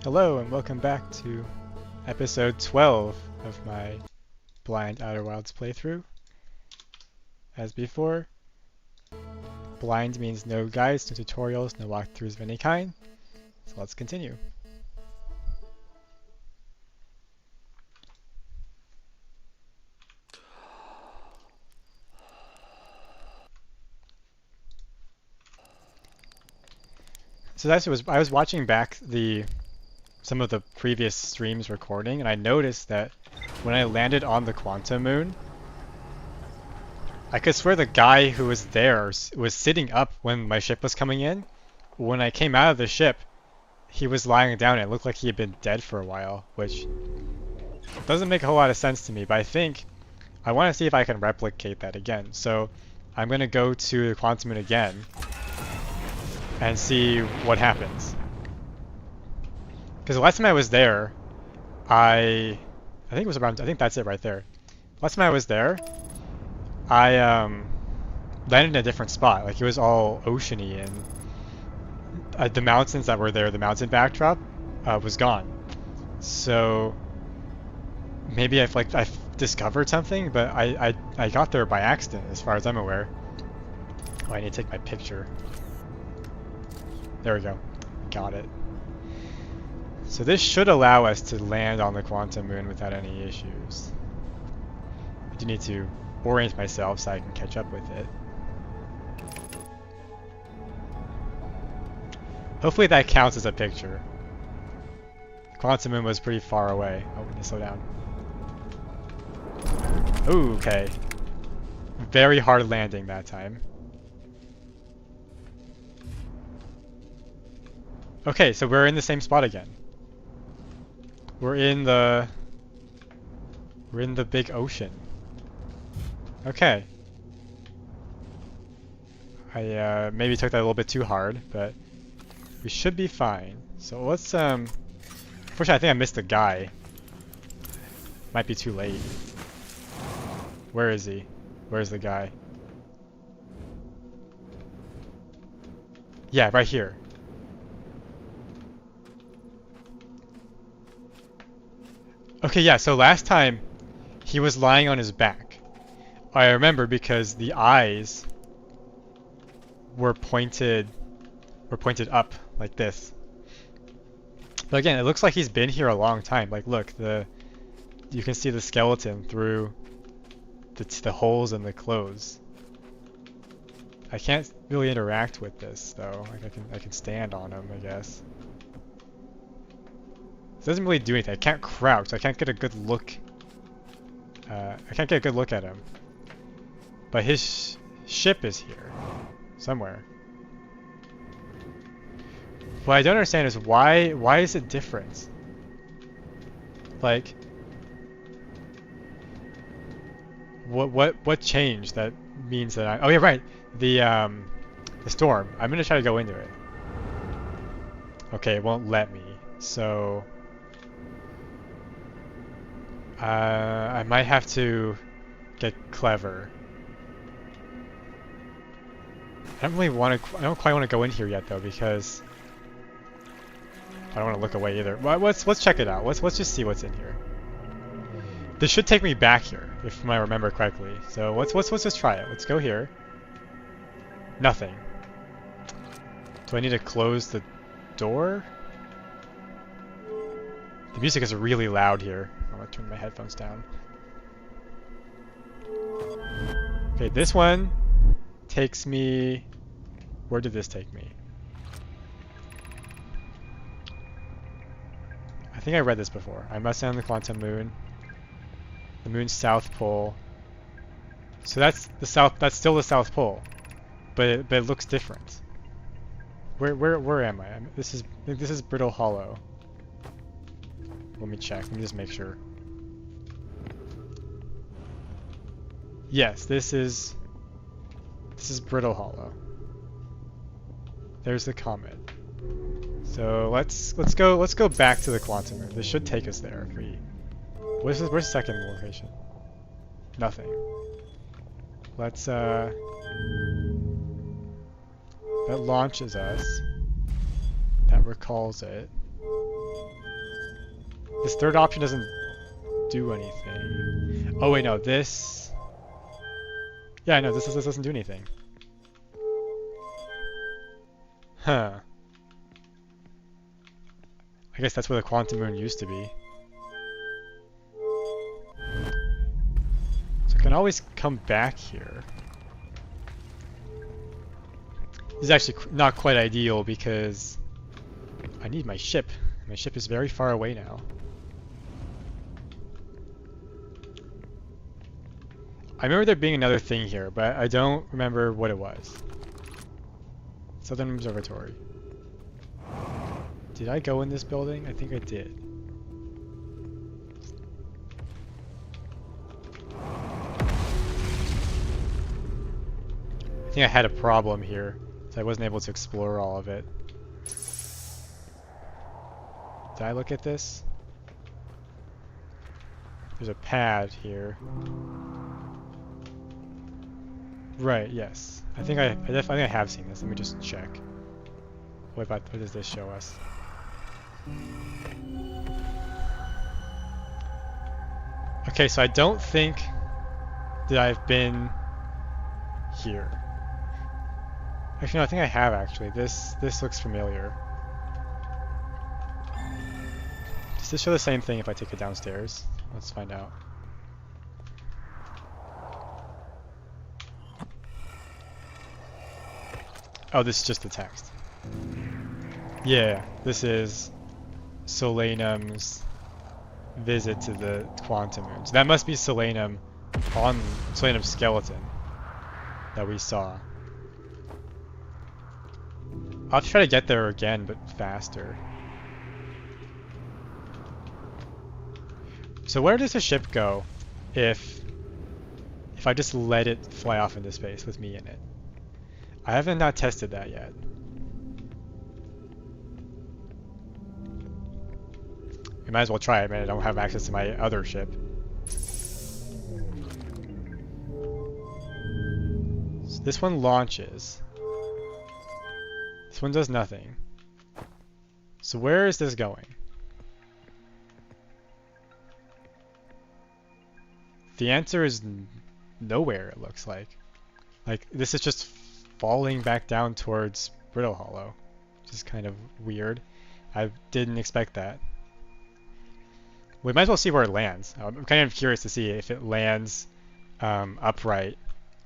Hello and welcome back to episode 12 of my Blind Outer Wilds playthrough. As before, blind means no guides, no tutorials, no walkthroughs of any kind. So let's continue. So I was watching back some of the previous streams recording, and I noticed that when I landed on the Quantum Moon, I could swear the guy who was there was sitting up when my ship was coming in. When I came out of the ship, he was lying down and it looked like he had been dead for a while, which doesn't make a whole lot of sense to me, but I think I want to see if I can replicate that again. So I'm going to go to the Quantum Moon again and see what happens. Because the last time I was there, I think it was around, I think that's it right there. Last time I was there, I landed in a different spot. Like it was all oceany and the mountains that were there, the mountain backdrop, was gone. So maybe I've discovered something, but I got there by accident, as far as I'm aware. Oh, I need to take my picture. There we go. Got it. So this should allow us to land on the Quantum Moon without any issues. I do need to orient myself so I can catch up with it. Hopefully that counts as a picture. The Quantum Moon was pretty far away. Oh, we need to slow down. Ooh, okay. Very hard landing that time. Okay, so we're in the same spot again. We're in the big ocean. Okay. I maybe took that a little bit too hard, but we should be fine. So let's unfortunately I think I missed a guy. Might be too late. Where is he? Where's the guy? Yeah, right here. Okay, yeah, so last time he was lying on his back. I remember because the eyes were pointed up like this. But again, it looks like he's been here a long time. Like look, you can see the skeleton through the holes in the clothes. I can't really interact with this though. Like I can stand on him, I guess. It doesn't really do anything. I can't crouch. I can't get a good look. I can't get a good look at him. But his ship is here somewhere. What I don't understand is why is it different? Like what changed that means that oh yeah, right. The storm. I'm gonna try to go into it. Okay, it won't let me. So I might have to get clever. I don't quite want to go in here yet though, because I don't want to look away either. Well, let's check it out. Let's just see what's in here. This should take me back here, if I remember correctly. So let's just try it. Let's go here. Nothing. Do I need to close the door? The music is really loud here. I'm gonna turn my headphones down. Okay, this one takes me... Where did this take me? I think I read this before. I must land on the Quantum Moon. The moon's south pole. So that's the south. That's still the South Pole, but it looks different. Where am I? This is Brittle Hollow. Let me check. Let me just make sure. Yes, this is Brittle Hollow. There's the comet. So let's go back to the Quantum Moon. This should take us there. Where's the second location? Nothing. Let's that launches us. That recalls it. This third option doesn't do anything. Oh wait, no, this... Yeah, no, this doesn't do anything. Huh. I guess that's where the quantum moon used to be. So I can always come back here. This is actually not quite ideal because I need my ship. My ship is very far away now. I remember there being another thing here, but I don't remember what it was. Southern Observatory. Did I go in this building? I think I did. I think I had a problem here, so I wasn't able to explore all of it. Did I look at this? There's a pad here. Right, yes. I definitely have seen this. Let me just check. What does this show us? Okay, so I don't think that I've been here. Actually, no, I think I have actually. This looks familiar. Does this show the same thing if I take it downstairs? Let's find out. Oh, this is just the text. Yeah, this is Solanum's visit to the quantum moon. So that must be Solanum on Solanum's skeleton that we saw. I'll try to get there again, but faster. So where does the ship go if I just let it fly off into space with me in it? I haven't not tested that yet. We might as well try it, man. I don't have access to my other ship. So this one launches. This one does nothing. So where is this going? The answer is nowhere, it looks like. Like, this is just falling back down towards Brittle Hollow, which is kind of weird. I didn't expect that. We might as well see where it lands. I'm kind of curious to see if it lands upright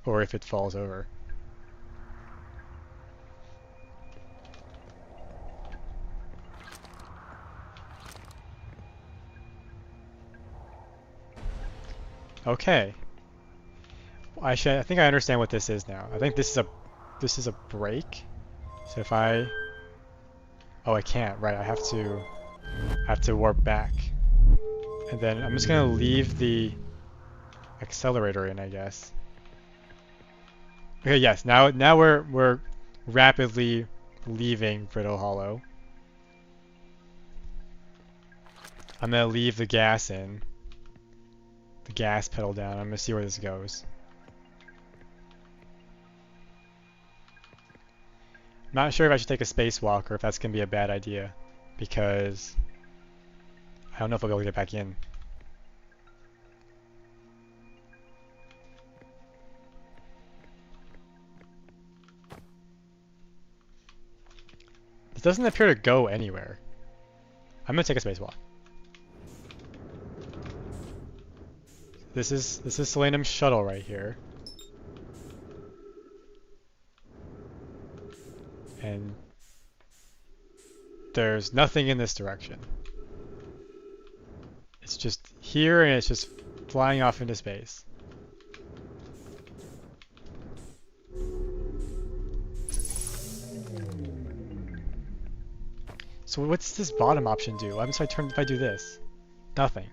or if it falls over. Okay. I think I understand what this is now. I think this is a break. So if I... Oh, I can't. Right, I have to warp back. And then I'm just gonna leave the accelerator in, I guess. Okay, yes. Now we're rapidly leaving Brittle Hollow. I'm gonna leave the gas in. The gas pedal down. I'm gonna see where this goes. I'm not sure if I should take a spacewalk or if that's gonna be a bad idea, because I don't know if I'll be able to get back in. It doesn't appear to go anywhere. I'm gonna take a spacewalk. This is Solanum's shuttle right here. And there's nothing in this direction. It's just here and it's just flying off into space. So what's this bottom option do? What happens if I do this? Nothing.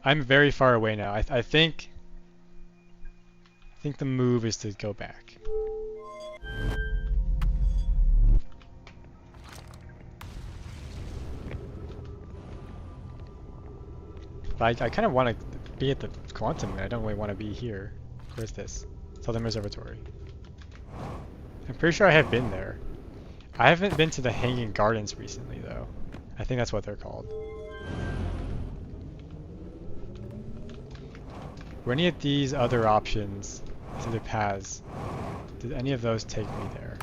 I'm very far away now. I think the move is to go back. But I kind of want to be at the quantum. I don't really want to be here. Where's this? Southern Observatory. I'm pretty sure I have been there. I haven't been to the Hanging Gardens recently, though. I think that's what they're called. Were any of these other options, these other paths, did any of those take me there?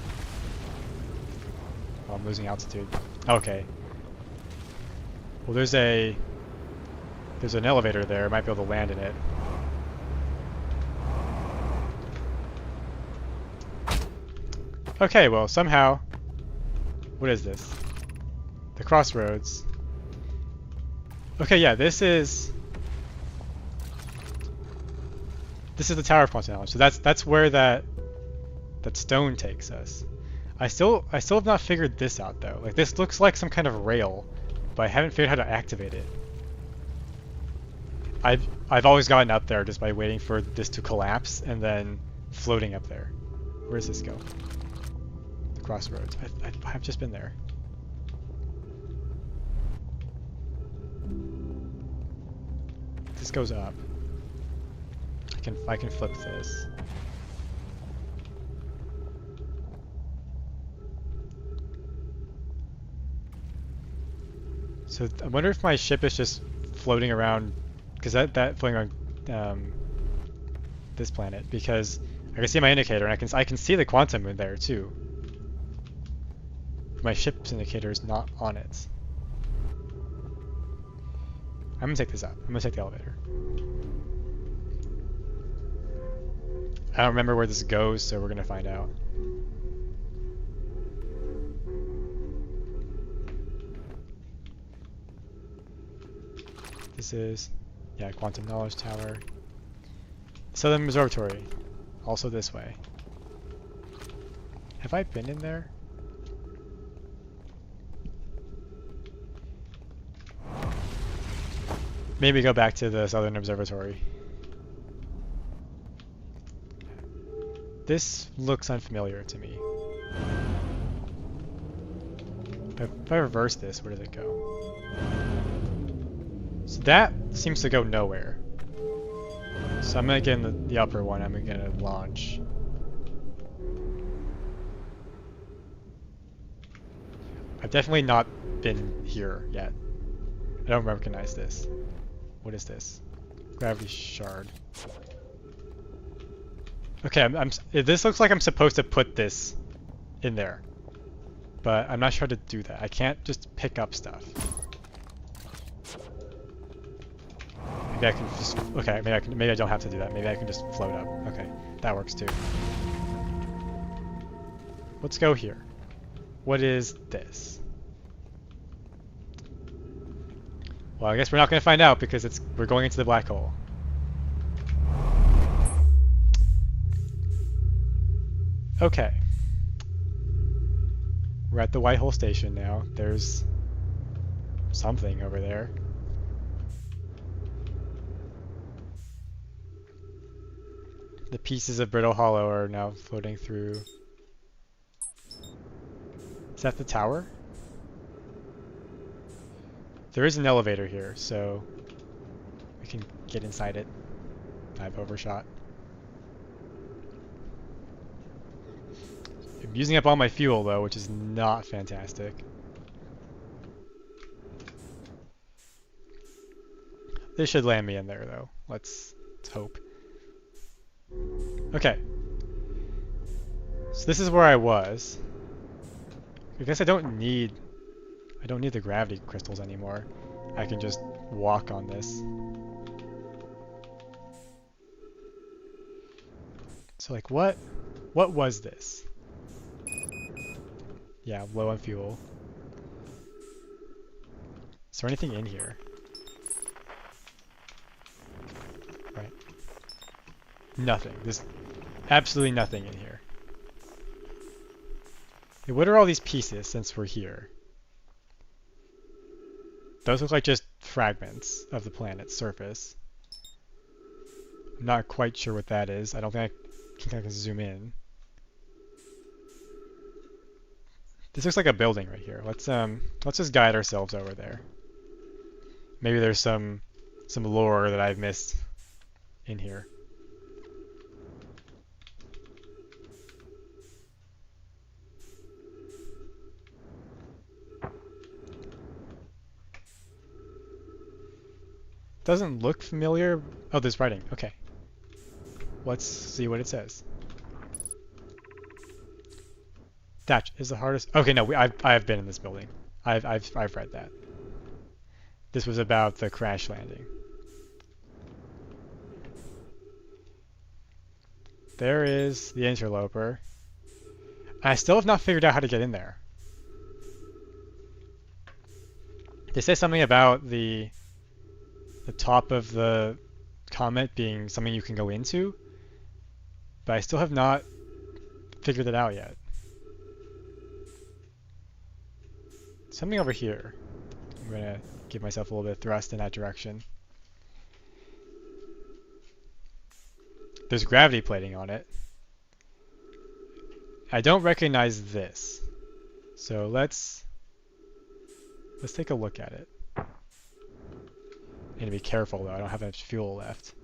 Oh, I'm losing altitude. Okay. Well, there's an elevator there. I might be able to land in it. Okay, well, somehow... What is this? The crossroads. Okay, yeah, this is the Tower of Quantum Knowledge. So that's where that stone takes us. I still have not figured this out though. Like, this looks like some kind of rail, but I haven't figured out how to activate it. I've always gotten up there just by waiting for this to collapse and then floating up there. Where does this go? The crossroads. I've just been there. This goes up. I can flip this. So I wonder if my ship is just floating around, because that floating around this planet, because I can see my indicator and I can see the quantum moon there too. My ship's indicator is not on it. I'm gonna take this up. I'm gonna take the elevator. I don't remember where this goes, so we're gonna find out. This is, yeah, Quantum Knowledge Tower. Southern Observatory, also this way. Have I been in there? Maybe go back to the Southern Observatory. This looks unfamiliar to me. If I reverse this, where does it go? So that seems to go nowhere. So I'm gonna get in the upper one. I'm gonna launch. I've definitely not been here yet. I don't recognize this. What is this? Gravity shard. Okay, this looks like I'm supposed to put this in there, but I'm not sure how to do that. I can't just pick up stuff. Maybe I can just, okay, maybe I don't have to do that. Maybe I can just float up. Okay, that works too. Let's go here. What is this? Well, I guess we're not going to find out because we're going into the black hole. Okay. We're at the White Hole Station now. There's something over there. The pieces of Brittle Hollow are now floating through. Is that the tower? There is an elevator here, so we can get inside it. I've overshot. I'm using up all my fuel though, which is not fantastic. This should land me in there though. Let's hope. Okay. So this is where I was. I guess I don't need the gravity crystals anymore. I can just walk on this. So like what was this? Yeah, low on fuel. Is there anything in here? Right. Nothing. There's absolutely nothing in here. Hey, what are all these pieces since we're here? Those look like just fragments of the planet's surface. I'm not quite sure what that is. I don't think I can zoom in. This looks like a building right here. Let's just guide ourselves over there. Maybe there's some lore that I've missed in here. doesn't look familiar. Oh, there's writing. Okay. Let's see what it says. Thatch is the hardest. Okay, no, I've been in this building. I've read that. This was about the crash landing. There is the interloper. I still have not figured out how to get in there. They say something about the top of the comet being something you can go into, but I still have not figured it out yet. Something over here. I'm gonna give myself a little bit of thrust in that direction. There's gravity plating on it. I don't recognize this. So let's take a look at it. I need to be careful though, I don't have much fuel left.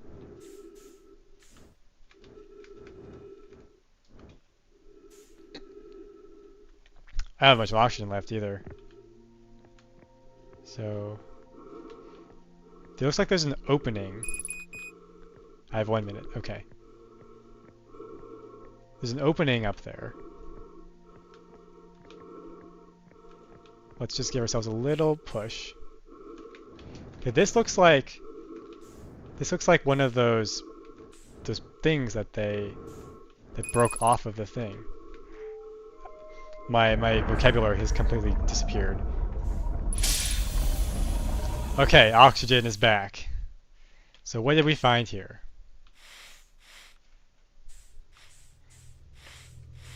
I don't have much oxygen left either. So it looks like there's an opening. I have 1 minute, okay. There's an opening up there. Let's just give ourselves a little push. Okay, this looks like one of those things that broke off of the thing. My vocabulary has completely disappeared. Okay, oxygen is back. So what did we find here?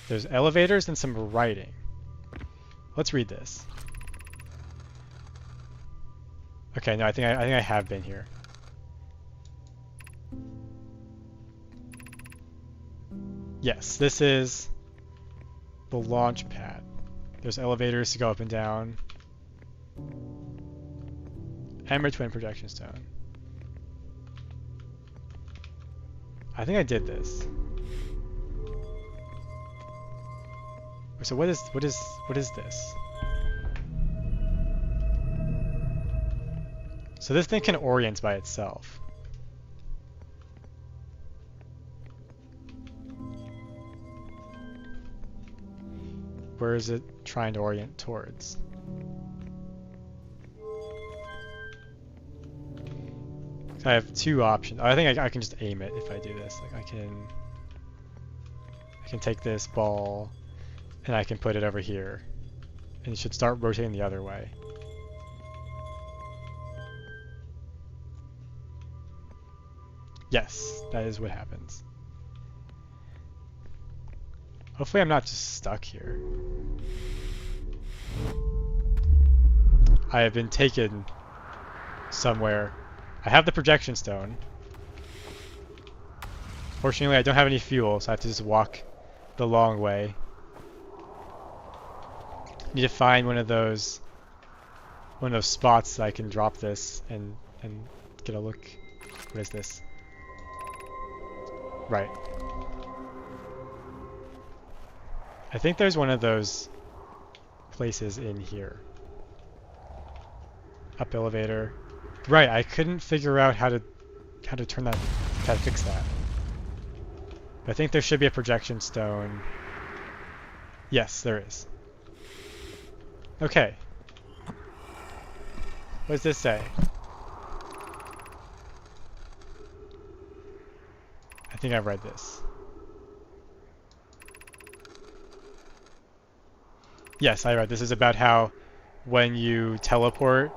There's elevators and some writing. Let's read this. Okay, no, I think I have been here. Yes, this is the launch pad. There's elevators to go up and down. Ember Twin Projection Stone. I think I did this. So what is this? So this thing can orient by itself. Where is it trying to orient towards? I have two options. I think I can just aim it if I do this. Like I can take this ball and I can put it over here. And it should start rotating the other way. Yes, that is what happens. Hopefully I'm not just stuck here. I have been taken somewhere. I have the projection stone. Fortunately, I don't have any fuel, so I have to just walk the long way. Need to find one of those spots that I can drop this and get a look. What is this? Right. I think there's one of those places in here. Up elevator. Right, I couldn't figure out how to turn that, how to fix that. I think there should be a projection stone. Yes, there is. Okay. What does this say? I think I've read this. Yes, I read this is about how when you teleport,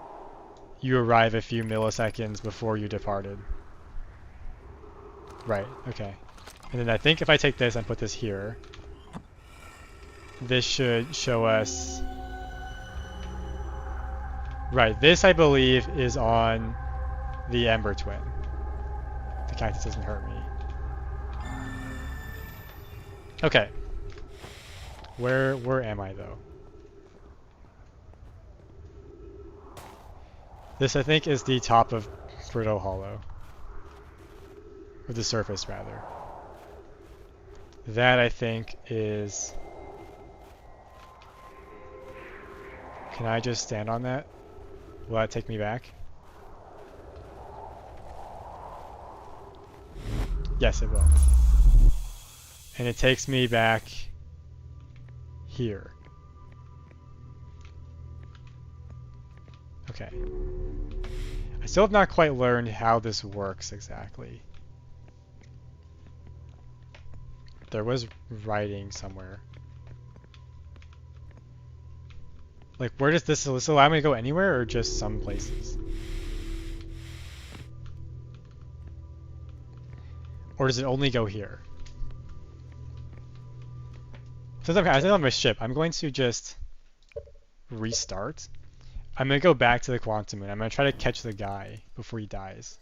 you arrive a few milliseconds before you departed. Right, okay. And then I think if I take this and put this here, this should show us... Right, this I believe is on the Ember Twin. The cactus doesn't hurt me. Okay. Where am I though? This I think is the top of Brittle Hollow. Or the surface rather. That I think is... Can I just stand on that? Will that take me back? Yes, it will. And it takes me back here. Okay. I still have not quite learned how this works exactly. There was writing somewhere. Like, where does this allow me to go anywhere or just some places? Or does it only go here? Since I'm on my ship, I'm going to just restart. I'm going to go back to the quantum moon. I'm going to try to catch the guy before he dies.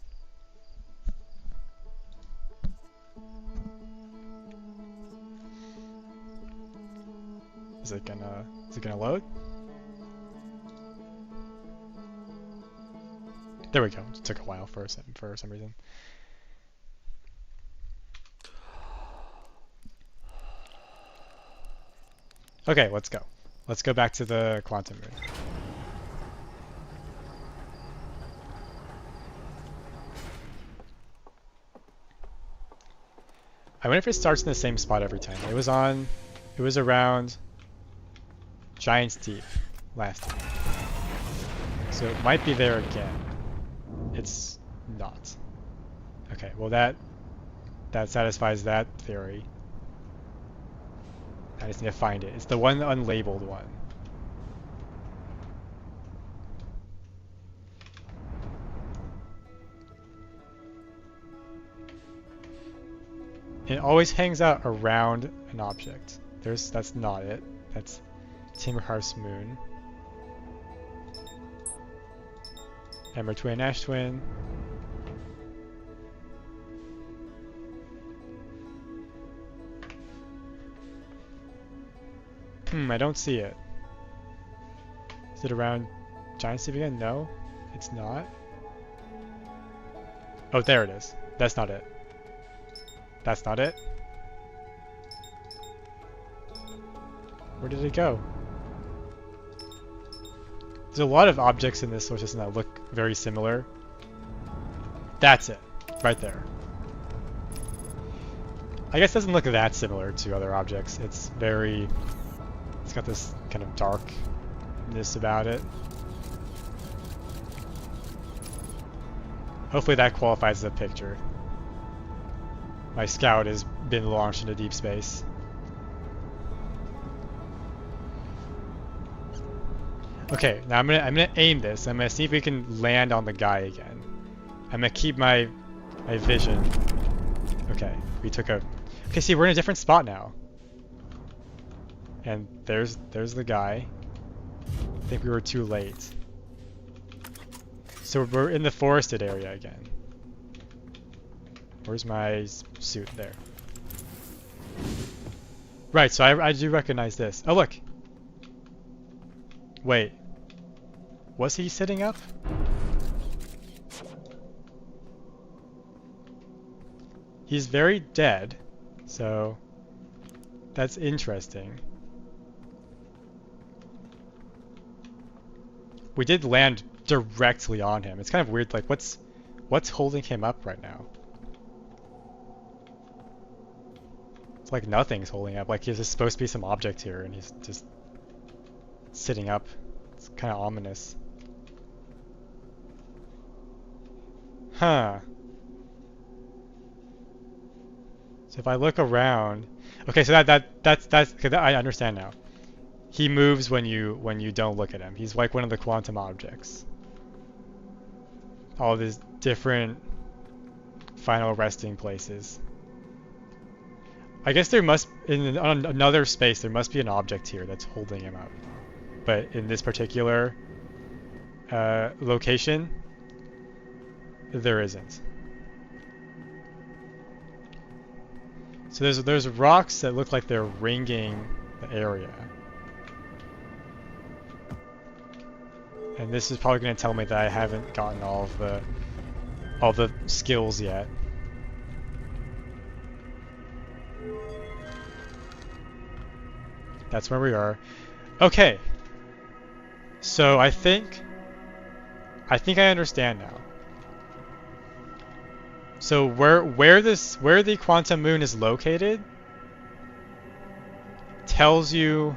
Is it gonna load? There we go. It took a while for some reason. Okay, let's go. Let's go back to the quantum moon. I wonder if it starts in the same spot every time. It was around Giant's Deep last time. So it might be there again. It's not. Okay, well that satisfies that theory. I just need to find it. It's the one unlabeled one. It always hangs out around an object. That's not it. That's Timberhearth's moon. Ember Twin, Ash Twin. I don't see it. Is it around Giant Steep again? No, it's not. Oh, there it is. That's not it. That's not it. Where did it go? There's a lot of objects in this solar system that look very similar. That's it. Right there. I guess it doesn't look that similar to other objects. It's got this kind of darkness about it. Hopefully that qualifies as a picture. My scout has been launched into deep space. Okay, now I'm gonna aim this. I'm gonna see if we can land on the guy again. I'm gonna keep my vision. Okay, okay, see, we're in a different spot now. And there's the guy. I think we were too late. So we're in the forested area again. Where's my suit? There. Right, so I do recognize this. Oh, look! Wait. Was he sitting up? He's very dead, so that's interesting. We did land directly on him. It's kind of weird, like what's holding him up right now? It's like nothing's holding up. Like there's just supposed to be some object here and he's just sitting up. It's kind of ominous. Huh. So if I look around, okay, so that's I understand now. He moves when you don't look at him. He's like one of the quantum objects. All these different final resting places. I guess there must, in another space, there must be an object here that's holding him up. But in this particular location, there isn't. So there's rocks that look like they're ringing the area. And this is probably going to tell me that I haven't gotten all the skills yet. That's where we are. Okay. So I think I understand now. So where the quantum moon is located tells you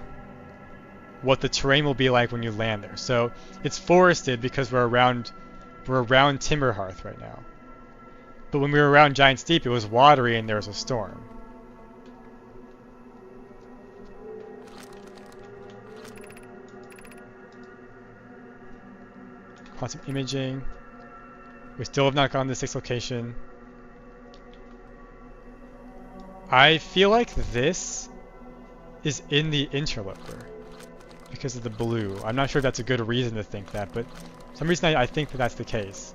what the terrain will be like when you land there. So it's forested because we're around Timberhearth right now. But when we were around Giant's Deep, it was watery and there was a storm. Quantum imaging. We still have not gone to the 6th location. I feel like this is in the interloper because of the blue. I'm not sure if that's a good reason to think that, but for some reason I think that that's the case.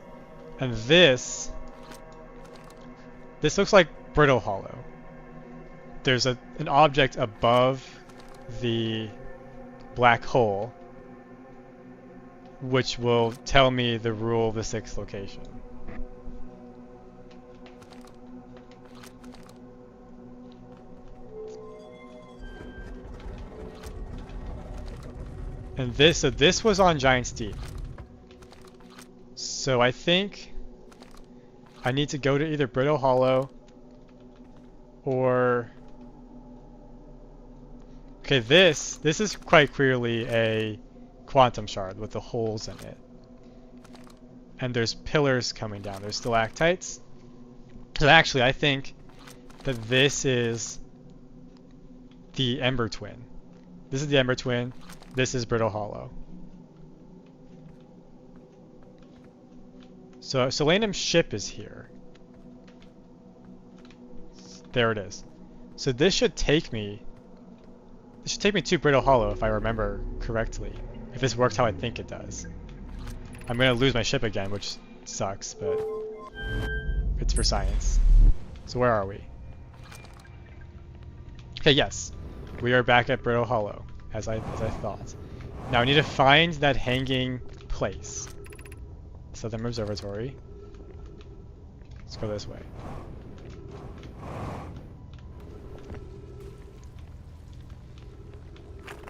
And this looks like Brittle Hollow. There's an object above the black hole which will tell me the rule of the 6th location. And this was on Giant's Deep. So I think I need to go to either Brittle Hollow or... Okay, this is quite clearly a quantum shard with the holes in it. And there's pillars coming down. There's stalactites. So actually, I think that this is the Ember Twin. This is the Ember Twin. This is Brittle Hollow. So Solanum's ship is here. There it is. So this should take me to Brittle Hollow if I remember correctly. If this works how I think it does. I'm gonna lose my ship again, which sucks, but it's for science. So where are we? Okay, yes. We are back at Brittle Hollow, as I thought. Now I need to find that hanging place. Southern Observatory. Let's go this way.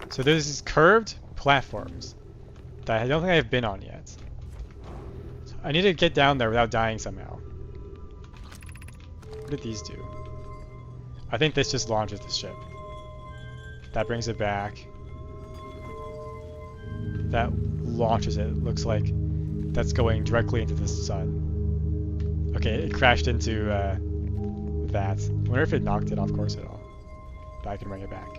So there's these curved platforms that I don't think I've been on yet. So I need to get down there without dying somehow. What did these do? I think this just launches the ship. That brings it back. That launches it. Looks like that's going directly into the sun. Okay, it crashed into that. I wonder if it knocked it off course at all. But I can bring it back.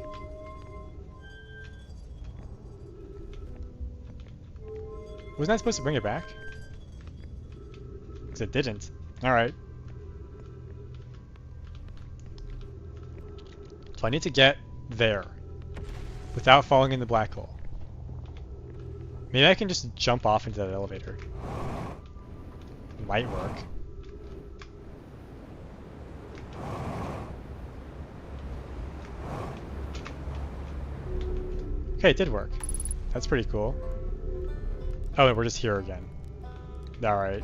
Wasn't I supposed to bring it back? Because it didn't. Alright. So I need to get there without falling in the black hole. Maybe I can just jump off into that elevator. Might work. Okay, it did work. That's pretty cool. Oh, we're just here again. Alright.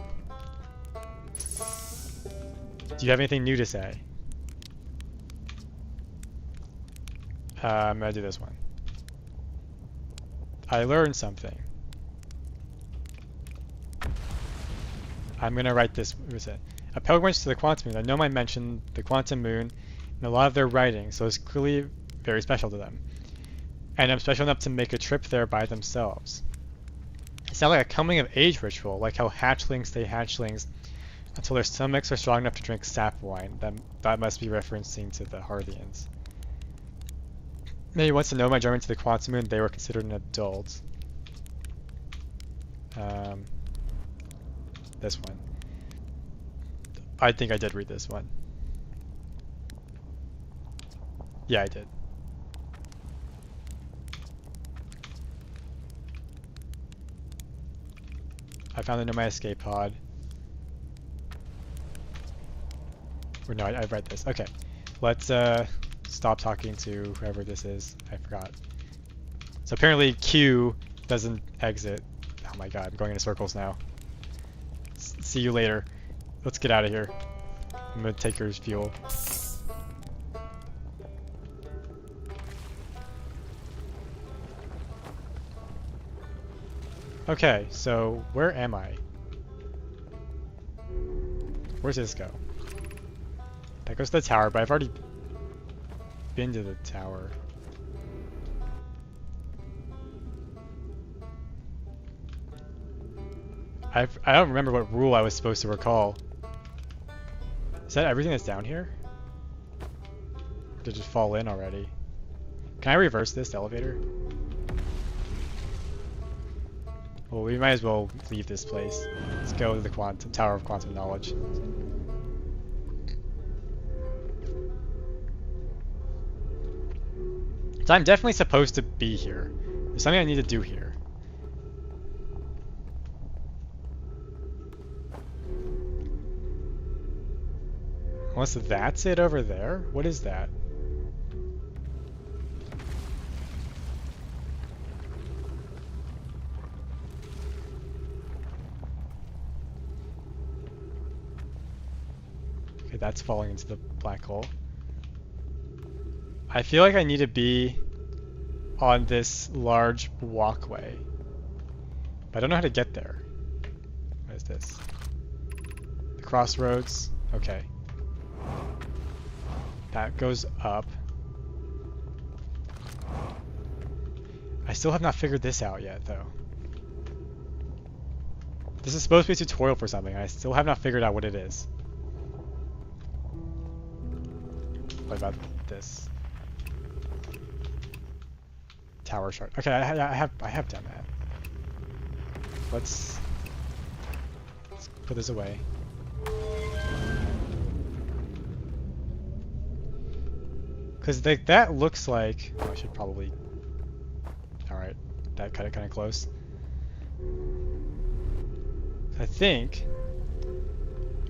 Do you have anything new to say? I'm gonna do this one. I learned something. I'm gonna write this. What was it? A pilgrimage to the quantum moon. I know I mentioned the quantum moon in a lot of their writing, so it's clearly very special to them. And I'm special enough to make a trip there by themselves. It sounds like a coming of age ritual, like how hatchlings stay hatchlings until their stomachs are strong enough to drink sap wine. That must be referencing to the Harthians. Maybe wants to know my journey to the quantum moon, they were considered an adult. This one. I think I did read this one. Yeah, I did. I found it in my escape pod. Or no, I read this. Okay. Let's stop talking to whoever this is. I forgot. So apparently Q doesn't exit. Oh my god, I'm going in circles now. See you later. Let's get out of here. I'm gonna take your fuel. Okay, so where am I? Where's this go? That goes to the tower, but I've already been to the tower. I don't remember what rule I was supposed to recall. Is that everything that's down here? Or did it just fall in already? Can I reverse this elevator? Well, we might as well leave this place. Let's go to the Tower of Quantum Knowledge. So I'm definitely supposed to be here. There's something I need to do here. Unless that's it over there? What is that? Okay, that's falling into the black hole. I feel like I need to be on this large walkway. But I don't know how to get there. What is this? The crossroads? Okay. That goes up. I still have not figured this out yet, though. This is supposed to be a tutorial for something. I still have not figured out what it is. What about this? Tower shard. Okay, I have done that. Let's put this away. Because that looks like... Oh, I should probably... Alright, that cut it kind of close. I think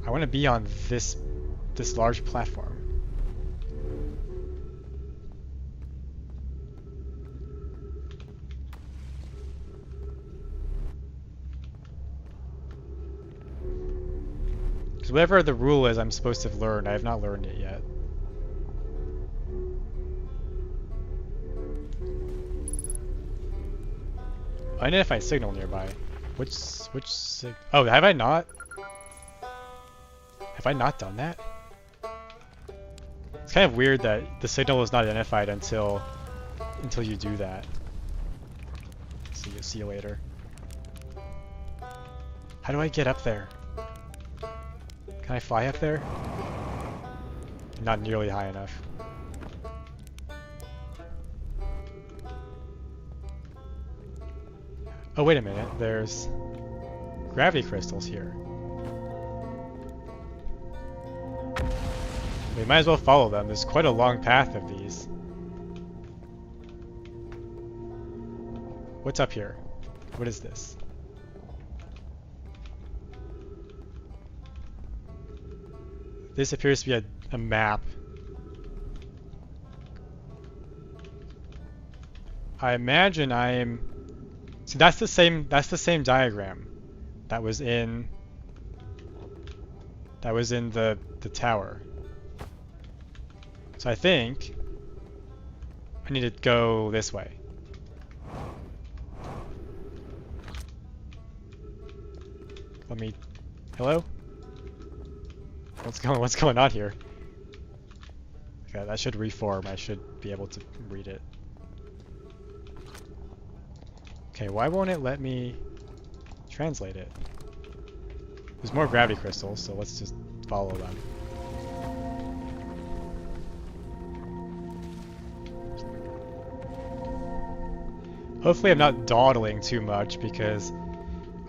I want to be on this large platform. Because whatever the rule is I'm supposed to have learned, I have not learned it yet. Unidentified signal nearby. Which oh, have I not? Have I not done that? It's kind of weird that the signal is not identified until you do that. See you later. How do I get up there? Can I fly up there? Not nearly high enough. Oh, wait a minute. There's gravity crystals here. We might as well follow them. There's quite a long path of these. What's up here? What is this? This appears to be a map. I imagine I'm... So that's the same diagram that was in the tower. So I think I need to go this way. Let me... Hello? What's going on here? Okay, that should reform. I should be able to read it. Okay, why won't it let me translate it? There's more gravity crystals, so let's just follow them. Hopefully I'm not dawdling too much because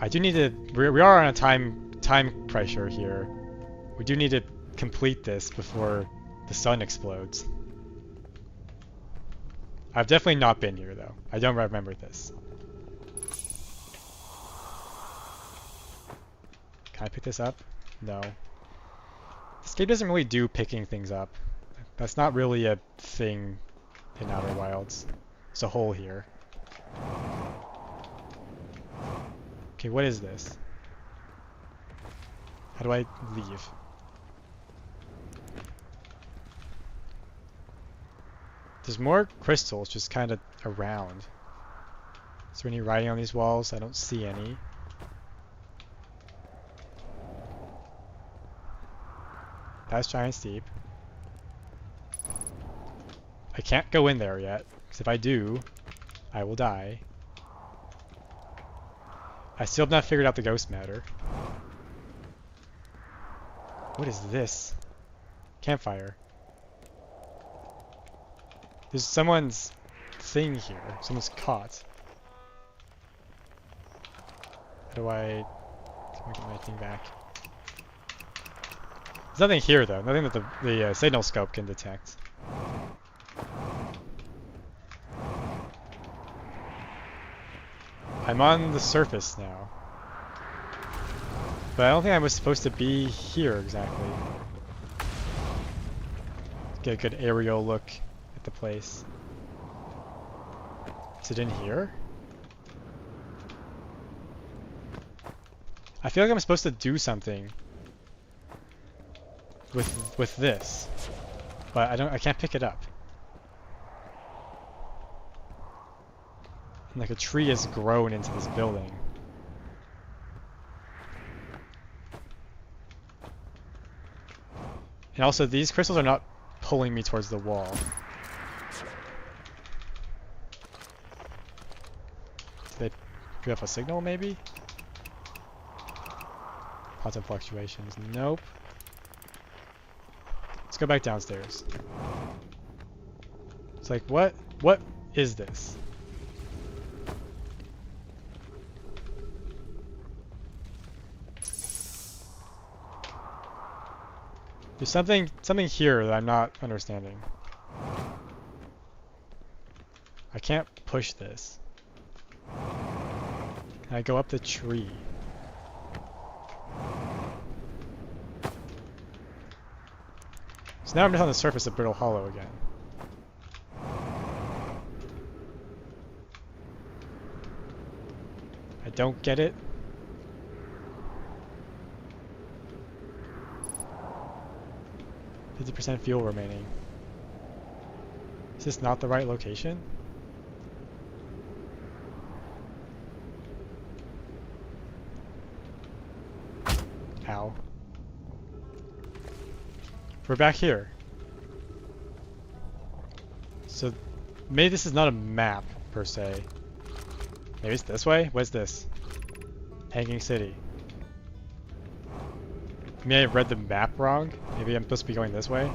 I do need to... We are on a time pressure here. We do need to complete this before the sun explodes. I've definitely not been here though. I don't remember this. Can I pick this up? No. This game doesn't really do picking things up. That's not really a thing in Outer Wilds. There's a hole here. Okay, what is this? How do I leave? There's more crystals just kind of around. Is there any writing on these walls? I don't see any. That's giant steep. I can't go in there yet, because if I do, I will die. I still have not figured out the ghost matter. What is this? Campfire. There's someone's thing here. Someone's caught. How do I get my thing back? There's nothing here though. Nothing that the signal scope can detect. I'm on the surface now. But I don't think I was supposed to be here exactly. Get a good aerial look at the place. Is it in here? I feel like I'm supposed to do something with this, but I can't pick it up. And like a tree has grown into this building. And also these crystals are not pulling me towards the wall. Do they give up a signal maybe? Quantum fluctuations. Nope. Let's go back downstairs. It's like, what is this? There's something here that I'm not understanding. I can't push this. Can I go up the tree? So now I'm just on the surface of Brittle Hollow again. I don't get it. %, fuel remaining. Is this not the right location? Ow. We're back here. So maybe this is not a map per se. Maybe it's this way? What's this? Hanging City. Maybe I read the map wrong. Maybe I'm supposed to be going this way.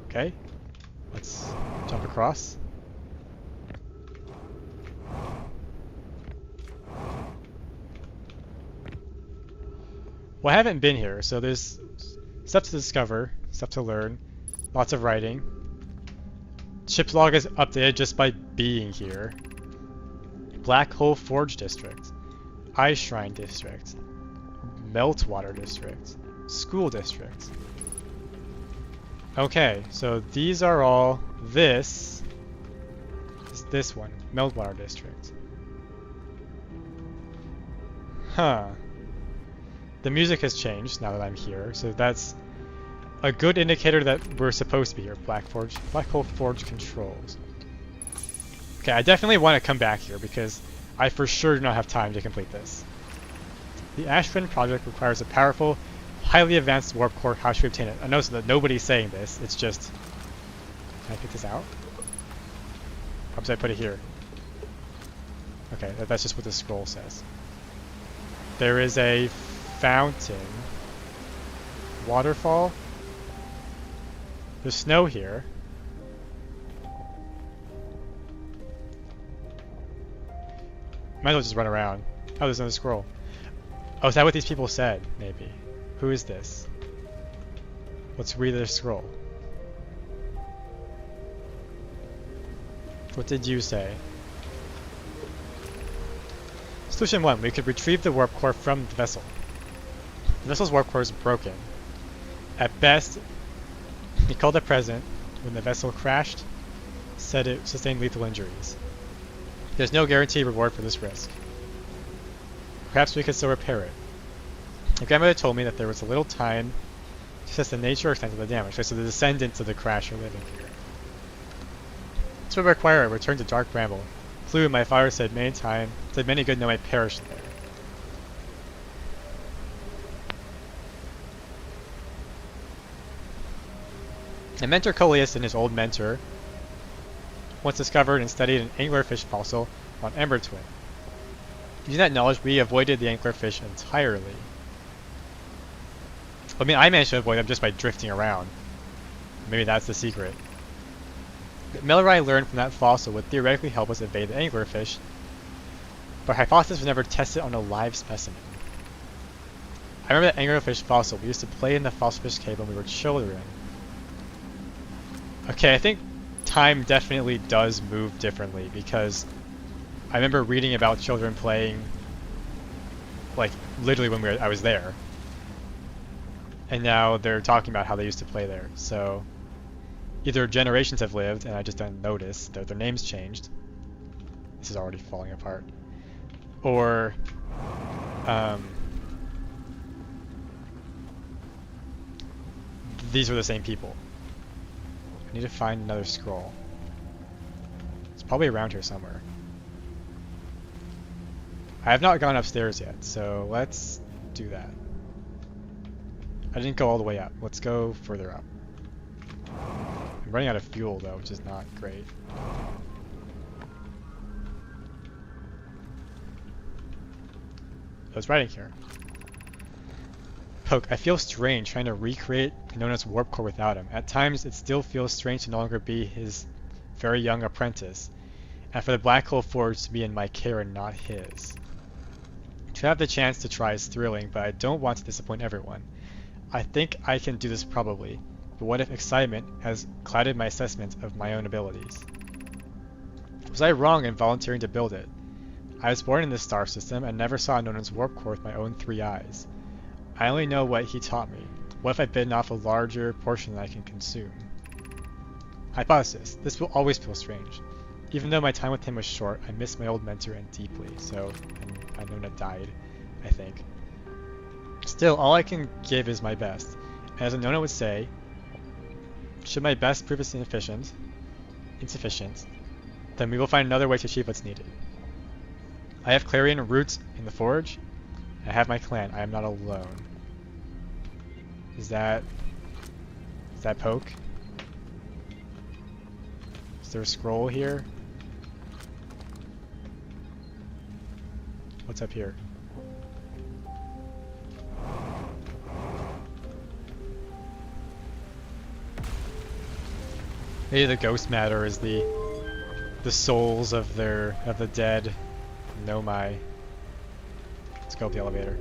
Okay. Let's jump across. Well, I haven't been here, so there's stuff to discover, stuff to learn, lots of writing. Ship's log is updated just by being here. Black Hole Forge District, Ice Shrine District, Meltwater District, School District. Okay, so these are all this one, Meltwater District. Huh. The music has changed now that I'm here, so that's a good indicator that we're supposed to be here. Black Hole Forge controls. Okay, I definitely want to come back here because I for sure do not have time to complete this. The Ashfin project requires a powerful, highly advanced warp core. How should we obtain it? I notice that nobody's saying this. It's just... Can I pick this out? How should I put it here? Okay, that's just what the scroll says. There is a fountain. Waterfall. There's snow here. Might as well just run around. Oh, there's another scroll. Oh, is that what these people said? Maybe. Who is this? Let's read the scroll. What did you say? Solution 1. We could retrieve the warp core from the vessel. The vessel's warp core is broken. At best, he called it present when the vessel crashed, said it sustained lethal injuries. There's no guaranteed reward for this risk. Perhaps we could still repair it. My grandmother told me that there was a little time to assess the nature or extent of the damage, so the descendants of the crash are living here. This would require a return to Dark Bramble. Flew, my father said many good know I perished there. And Mentor Coleus and his old mentor once discovered and studied an anglerfish fossil on Ember Twin. Using that knowledge, we avoided the anglerfish entirely. I mean, I managed to avoid them just by drifting around. Maybe that's the secret. Melori learned from that fossil would theoretically help us evade the anglerfish, but our hypothesis was never tested on a live specimen. I remember that anglerfish fossil. We used to play in the fossilfish cave when we were children. Okay, I think time definitely does move differently, because I remember reading about children playing, like, literally when I was there. And now they're talking about how they used to play there. So either generations have lived and I just didn't notice that their names changed. This is already falling apart. Or these were the same people. I need to find another scroll. It's probably around here somewhere. I have not gone upstairs yet, so let's do that. I didn't go all the way up. Let's go further up. I'm running out of fuel though, which is not great. I was writing here. Poke, I feel strange trying to recreate Nona's warp core without him. At times, it still feels strange to no longer be his very young apprentice, and for the Black Hole Forge to be in my care and not his. To have the chance to try is thrilling, but I don't want to disappoint everyone. I think I can do this probably, but what if excitement has clouded my assessment of my own abilities? Was I wrong in volunteering to build it? I was born in this star system and never saw Nona's warp core with my own 3 eyes. I only know what he taught me. What if I've bitten off a larger portion that I can consume? Hypothesis. This will always feel strange. Even though my time with him was short, I miss my old mentor and deeply, so Nona died, I think. Still, all I can give is my best. And as Nona would say, should my best prove insufficient, then we will find another way to achieve what's needed. I have Clarion roots in the forge. I have my clan. I am not alone. Is that Poke? Is there a scroll here? What's up here? Maybe the ghost matter is the souls of the dead Nomai. Let's go up the elevator.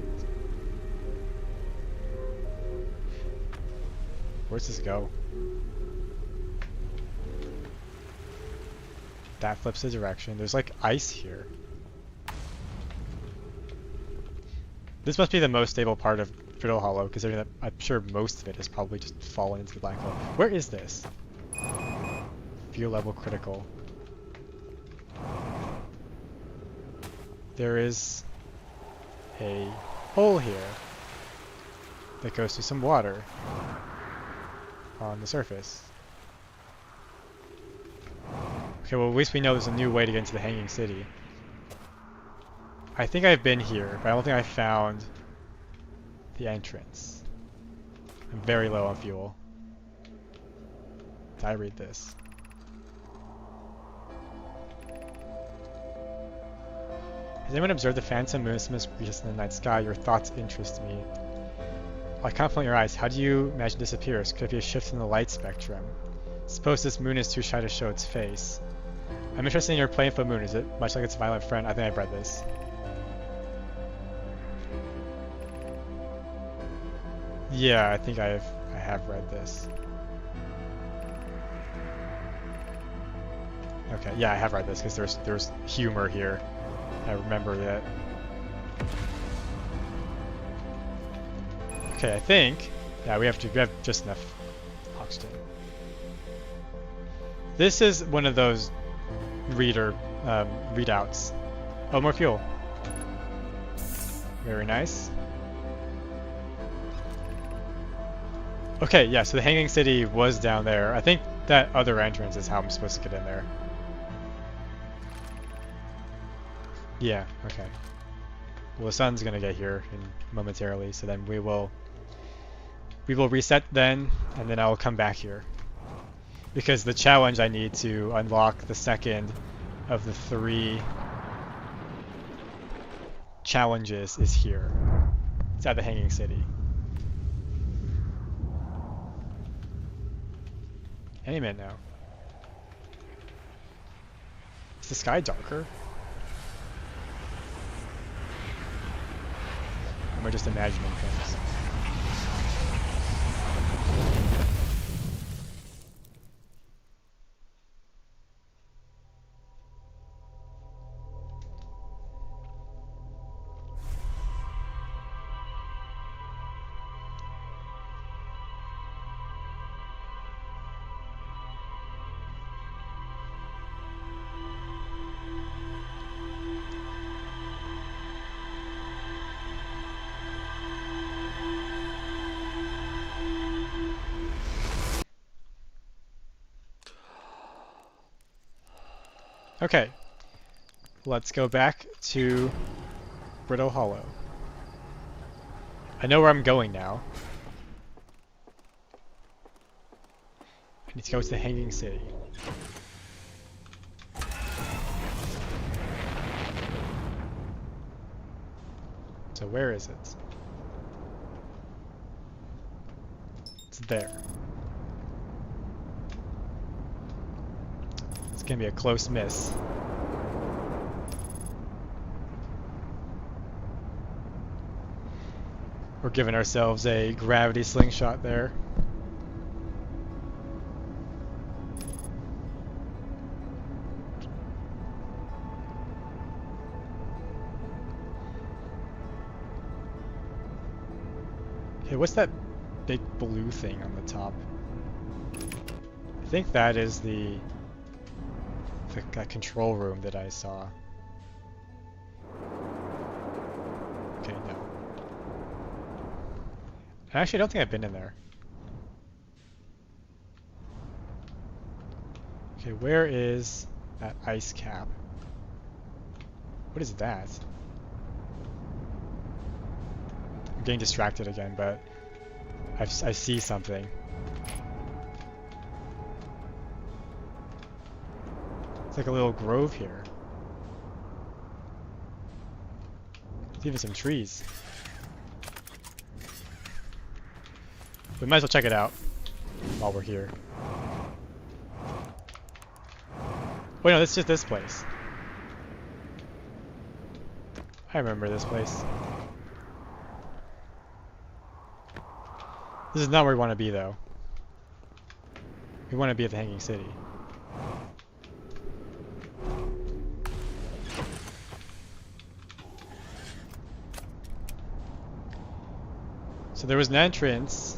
Where's this go? That flips the direction. There's like ice here. This must be the most stable part of Fiddle Hollow, considering that I'm sure most of it has probably just fallen into the black hole. Where is this? Fuel level critical. There is a hole here that goes to some water on the surface. Okay, well at least we know there's a new way to get into the Hanging City. I think I've been here, but I don't think I found the entrance. I'm very low on fuel. Did I read this? Has anyone observed the phantom moon recess in the night sky? Your thoughts interest me. I can't find your eyes. How do you imagine it disappears? Could it be a shift in the light spectrum? Suppose this moon is too shy to show its face. I'm interested in your playing for moon. Is it much like its violent friend? I think I've read this. Yeah, I think I have read this. Okay, yeah, I have read this because there's humor here. I remember that. Okay, I think yeah, we have just enough oxygen. This is one of those readouts. Oh, more fuel. Very nice. Okay, yeah, so the Hanging City was down there. I think that other entrance is how I'm supposed to get in there. Yeah, okay. Well, the sun's gonna get here momentarily, so then we will reset then, and then I'll come back here. Because the challenge I need to unlock the second of the 3 challenges is here. It's at the Hanging City. Any minute now. Is the sky darker? Or am I just imagining things? Okay, let's go back to Brittle Hollow. I know where I'm going now. I need to go to the Hanging City. So where is it? It's there. It's gonna be a close miss. We're giving ourselves a gravity slingshot there. Okay, what's that big blue thing on the top? I think that is the control room that I saw. Okay, no. Actually, I don't think I've been in there. Okay, where is that ice cap? What is that? I'm getting distracted again, but I see something. It's like a little grove here. There's even some trees. We might as well check it out while we're here. Wait, no, it's just this place. I remember this place. This is not where we want to be, though. We want to be at the Hanging City. So there was an entrance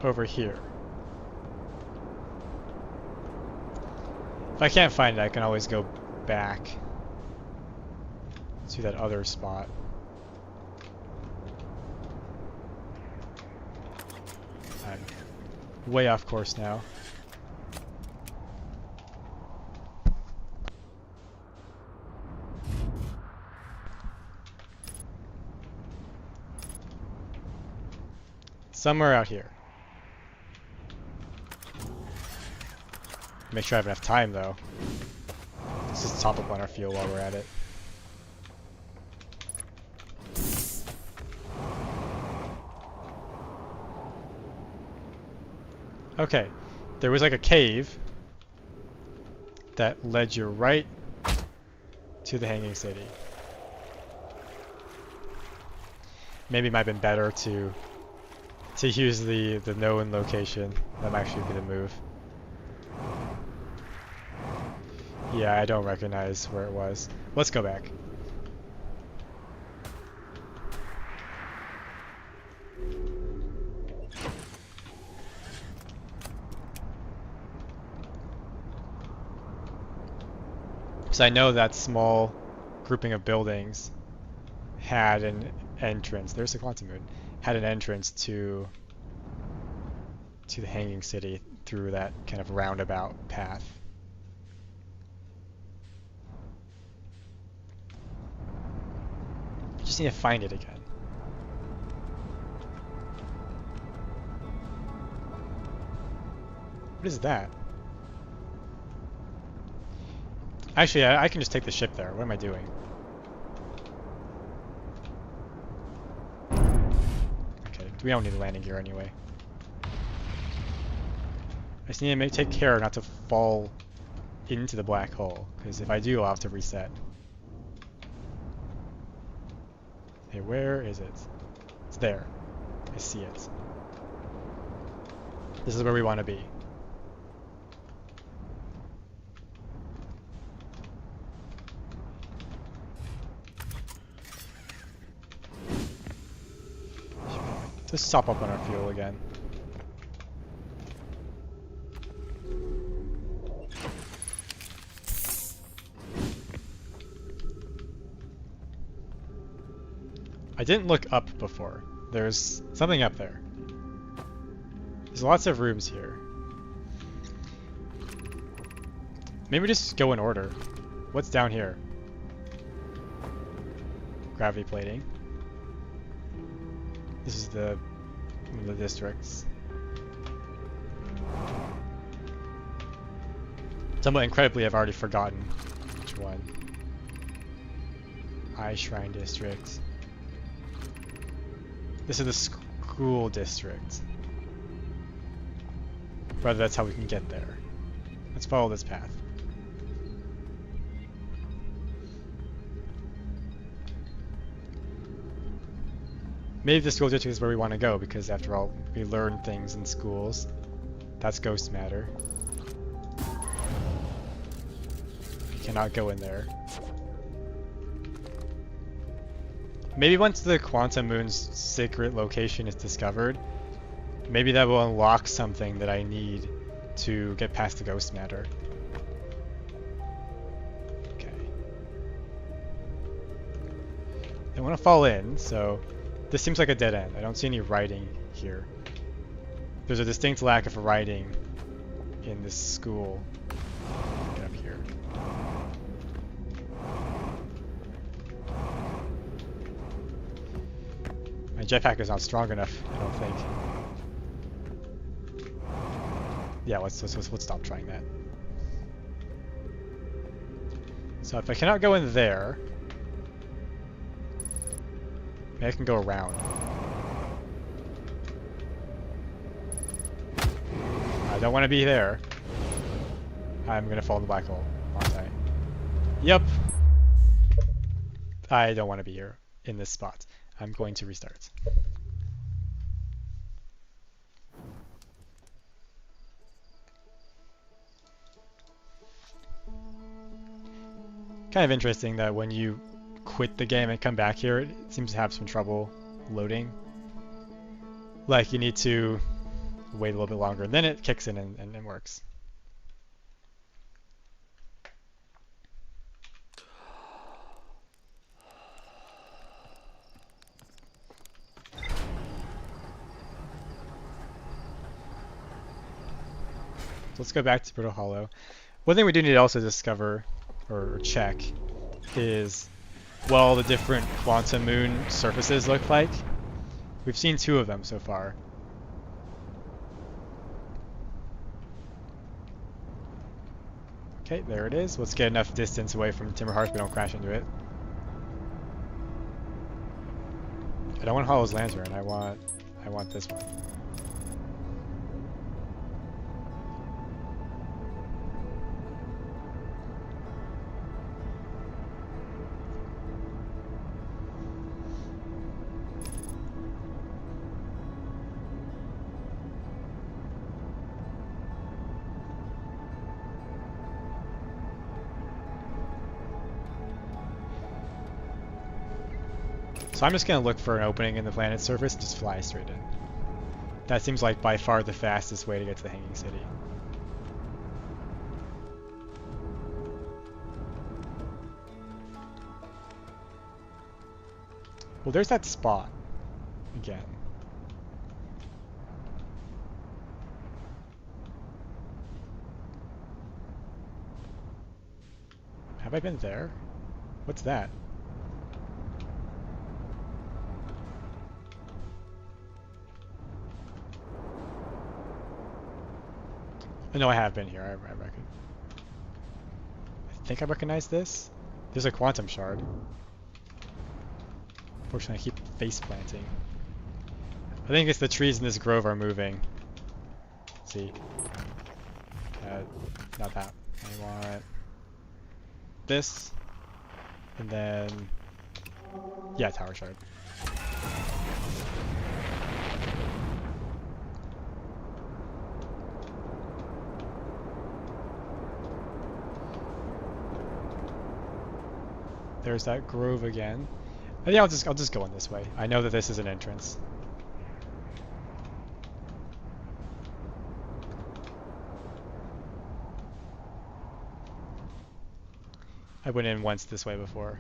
over here. If I can't find it, I can always go back to that other spot. I'm way off course now. Somewhere out here. Make sure I have enough time, though. Let's just top up on our fuel while we're at it. Okay, there was like a cave that led you right to the Hanging City. Maybe it might have been better to use the known location. That might actually be the move. Yeah, I don't recognize where it was. Let's go back. So I know that small grouping of buildings had an entrance. There's the Quantum Moon. Had an entrance to the Hanging City through that kind of roundabout path. Just need to find it again. What is that? Actually, I can just take the ship there. What am I doing? Okay, we don't need the landing gear anyway. I just need to take care not to fall into the black hole, because if I do, I'll have to reset. Hey, where is it? It's there. I see it. This is where we want to be. Just stop up on our fuel again. I didn't look up before. There's something up there. There's lots of rooms here. Maybe just go in order. What's down here? Gravity plating. This is one of the districts. Somewhat incredibly, I've already forgotten which one. Eye Shrine District. This is the school district. Whether that's how we can get there. Let's follow this path. Maybe the school district is where we want to go, because after all, we learn things in schools. That's ghost matter. We cannot go in there. Maybe once the Quantum Moon's secret location is discovered, maybe that will unlock something that I need to get past the ghost matter. Okay. I want to fall in, so this seems like a dead end. I don't see any writing here. There's a distinct lack of writing in this school. Get up here. My jetpack is not strong enough, I don't think. Yeah, let's stop trying that. So if I cannot go in there, maybe I can go around. I don't want to be there. I'm gonna fall in the black hole, aren't I? Yep. I don't want to be here in this spot. I'm going to restart. Kind of interesting that when you quit the game and come back here, it seems to have some trouble loading. Like you need to wait a little bit longer, and then it kicks in and works. So let's go back to Brittle Hollow. One thing we do need to also discover, or check, is what all the different Quantum Moon surfaces look like. We've seen 2 of them so far. Okay, there it is. Let's get enough distance away from Timberhearth we don't crash into it. I don't want Hollow's Lantern, I want this one. So I'm just going to look for an opening in the planet's surface and just fly straight in. That seems like by far the fastest way to get to the Hanging City. Well, there's that spot again. Have I been there? What's that? Oh, no, I have been here. I think I recognize this. There's a quantum shard. Fortunately, I keep face planting. I think it's the trees in this grove are moving. Let's see. Not that. I want this. And then... yeah, tower shard. There's that grove again. I think I'll just go in this way. I know that this is an entrance. I went in once this way before.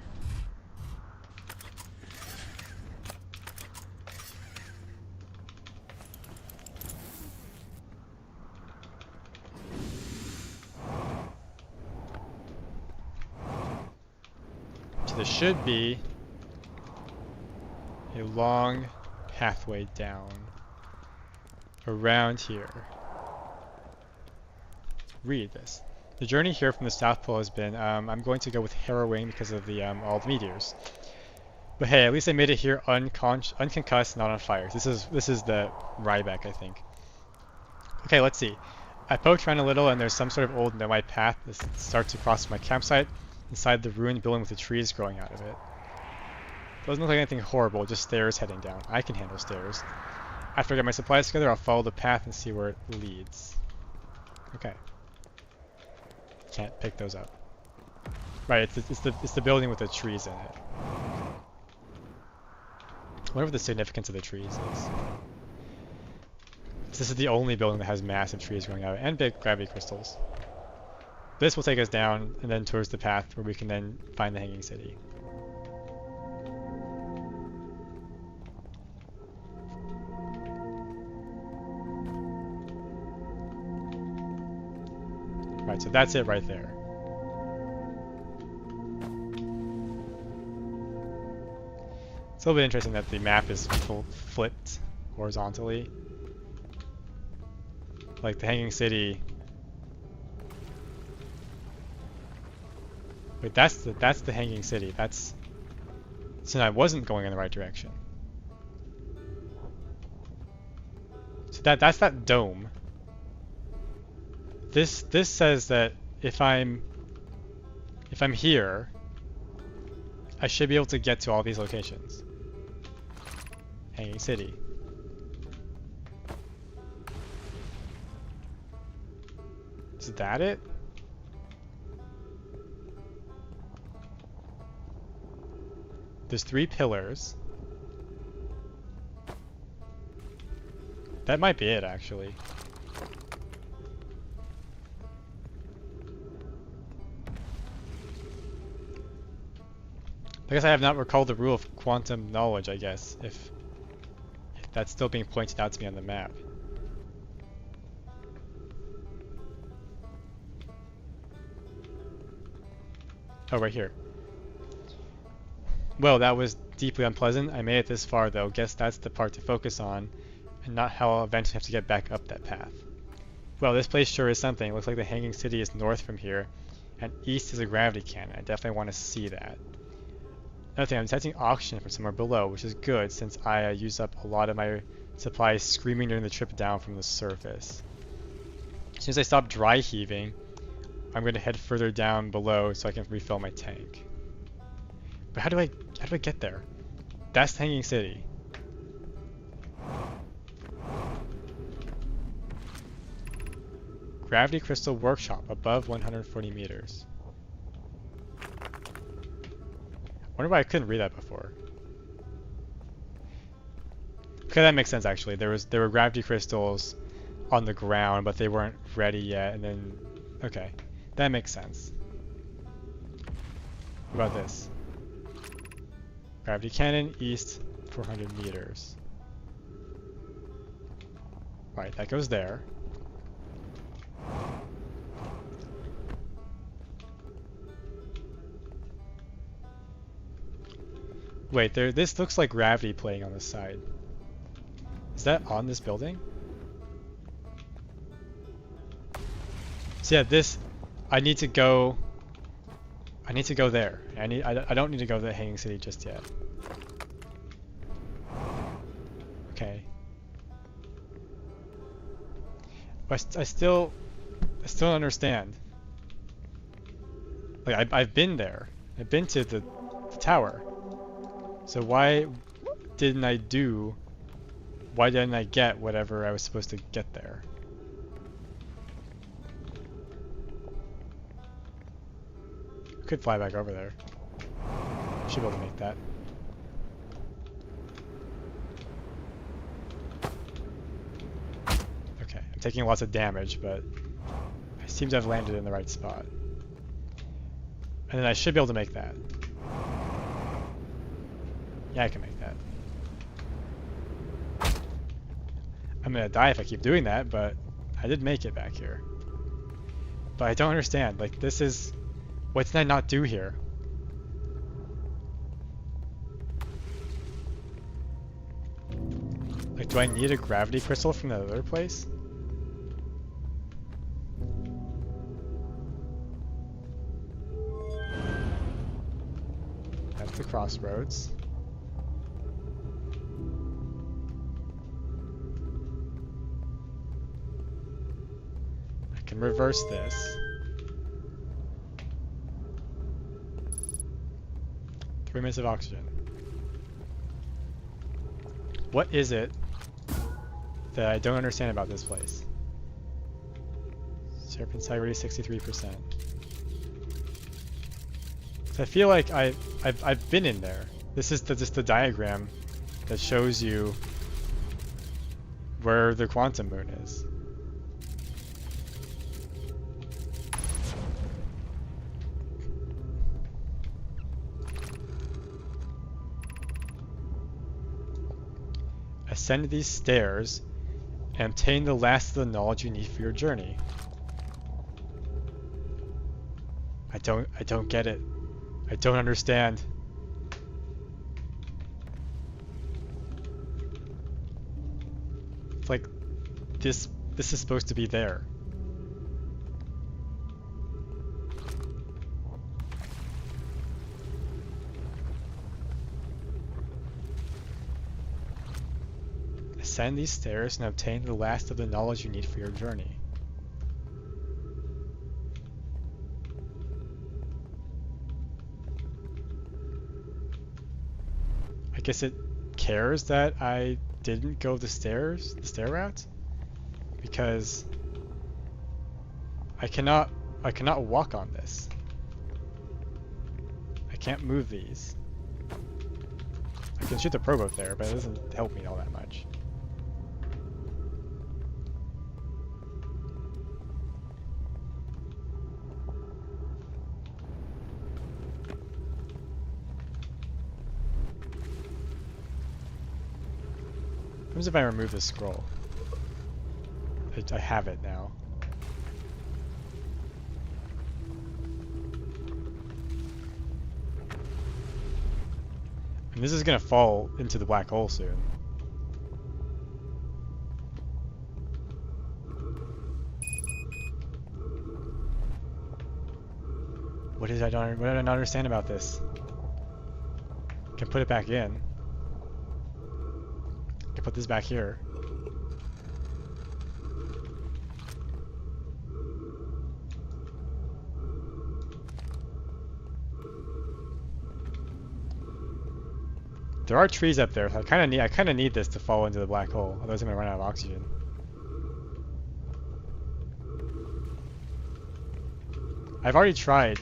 So there should be a long pathway down around here. Read this. The journey here from the South Pole has been, I'm going to go with harrowing because of the all the meteors. But hey, at least I made it here unconcussed, not on fire. This is the Ryback, I think. Okay, let's see. I poked around a little and there's some sort of old nomad path that starts across my campsite inside the ruined building with the trees growing out of it. Doesn't look like anything horrible, just stairs heading down. I can handle stairs. After I get my supplies together, I'll follow the path and see where it leads. Okay. Can't pick those up. Right, it's the building with the trees in it. I wonder what the significance of the trees is. This is the only building that has massive trees growing out and big gravity crystals. This will take us down and then towards the path where we can then find the Hanging City. Right, so that's it right there. It's a little bit interesting that the map is flipped horizontally. Like the Hanging City. Wait, that's the Hanging City. So I wasn't going in the right direction. So that's that dome. This says that if I'm here, I should be able to get to all these locations. Hanging City. Is that it? There's 3 pillars. That might be it, actually. I guess I have not recalled the rule of quantum knowledge, I guess, if that's still being pointed out to me on the map. Oh, right here. Well, that was deeply unpleasant. I made it this far, though. Guess that's the part to focus on, and not how I'll eventually have to get back up that path. Well, this place sure is something. Looks like the Hanging City is north from here, and east is a gravity cannon. I definitely want to see that. Another thing, I'm detecting oxygen from somewhere below, which is good since I used up a lot of my supplies screaming during the trip down from the surface. As soon as I stop dry heaving, I'm going to head further down below so I can refill my tank. But how do I get there? That's the Hanging City. Gravity Crystal Workshop above 140 meters. I wonder why I couldn't read that before. Okay, that makes sense actually. There were gravity crystals on the ground, but they weren't ready yet, and then okay. That makes sense. What about this? Gravity cannon, east 400 meters. Right, that goes there. Wait, this looks like gravity playing on this side. Is that on this building? So yeah, this, I need to go there. I don't need to go to the Hanging City just yet. Okay. But I still don't understand. Like I've been there. I've been to the tower. So why didn't I get whatever I was supposed to get there? Could fly back over there. Should be able to make that. Okay, I'm taking lots of damage, but I seem to have landed in the right spot. And then I should be able to make that. Yeah, I can make that. I'm gonna die if I keep doing that, but I did make it back here. But I don't understand, like this is... What did I not do here? Like, do I need a gravity crystal from the other place? That's the crossroads. I can reverse this. Three minutes of oxygen. What is it that I don't understand about this place? Serpent integrity 63%. So I feel like I've been in there. This is just the diagram that shows you where the quantum moon is. Ascend these stairs and obtain the last of the knowledge you need for your journey. I don't get it. I don't understand. It's like this is supposed to be there. Ascend these stairs and obtain the last of the knowledge you need for your journey. I guess it cares that I didn't go the stair route? Because I cannot walk on this. I can't move these. I can shoot the probe up there, but it doesn't help me all that much. What happens if I remove this scroll? I have it now. And this is gonna fall into the black hole soon. What did I not understand about this? I can put it back in. I can put this back here. There are trees up there, so I kind of need this to fall into the black hole, otherwise I'm gonna run out of oxygen. I've already tried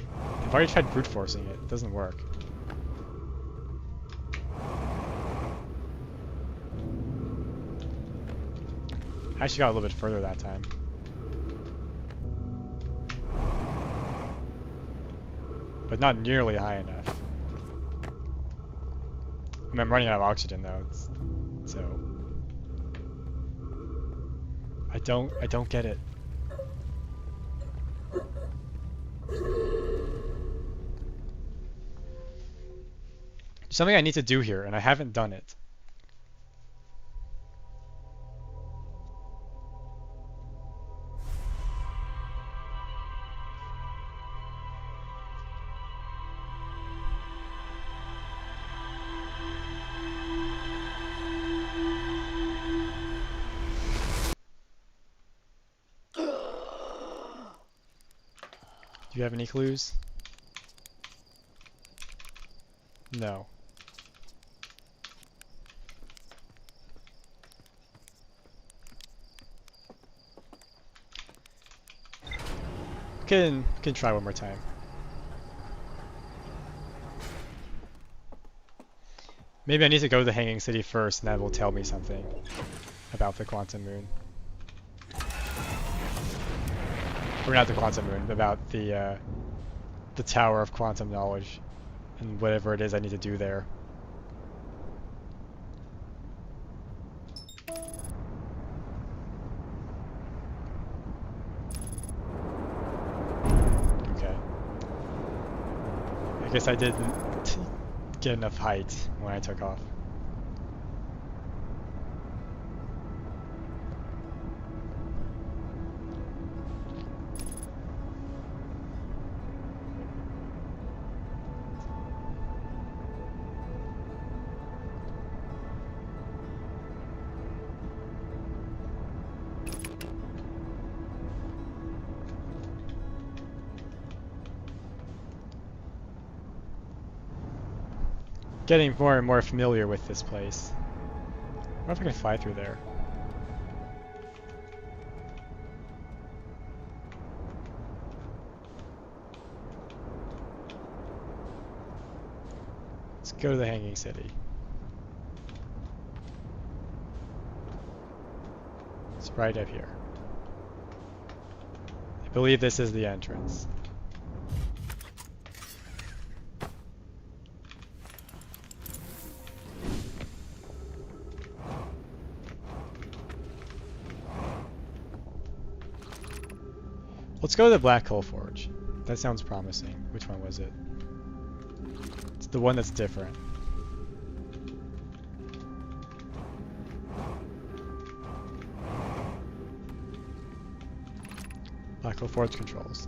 brute forcing it. It doesn't work. I actually got a little bit further that time. But not nearly high enough. I mean, I'm running out of oxygen though, so I don't get it. There's something I need to do here, and I haven't done it. Do you have any clues? No. Can try one more time. Maybe I need to go to the Hanging City first, and that will tell me something about the Quantum Moon. Or not the Quantum Moon, about the Tower of Quantum Knowledge, and whatever it is I need to do there. Okay. I guess I didn't get enough height when I took off. Getting more and more familiar with this place. I wonder if I can fly through there. Let's go to the Hanging City. It's right up here. I believe this is the entrance. Let's go to the Black Hole Forge. That sounds promising. Which one was it? It's the one that's different. Black Hole Forge controls.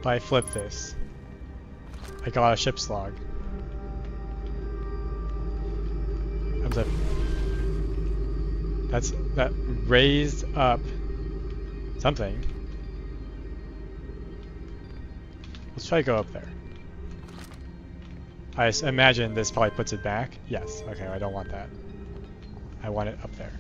If I flip this, I got a ship's log. Comes up. That raised up something. Let's try to go up there. I imagine this probably puts it back. Yes. Okay, I don't want that. I want it up there.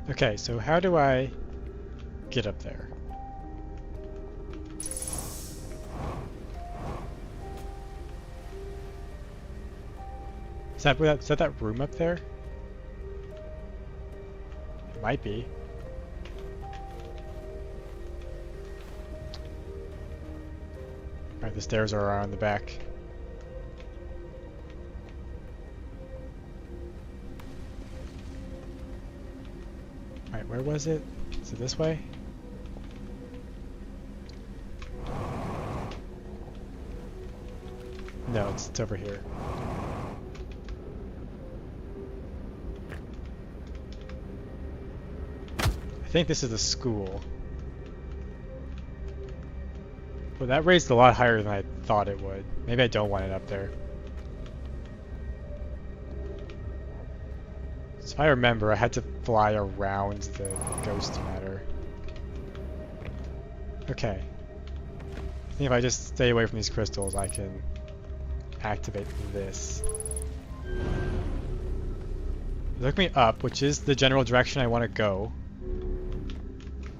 Okay, so how do I get up there? Is that that room up there? It might be. Alright, the stairs are around the back. Alright, where was it? Is it this way? No, it's over here. I think this is the school. Well, that raised a lot higher than I thought it would. Maybe I don't want it up there. So if I remember, I had to fly around the ghost matter. Okay. I think if I just stay away from these crystals, I can activate this. Look me up, which is the general direction I want to go.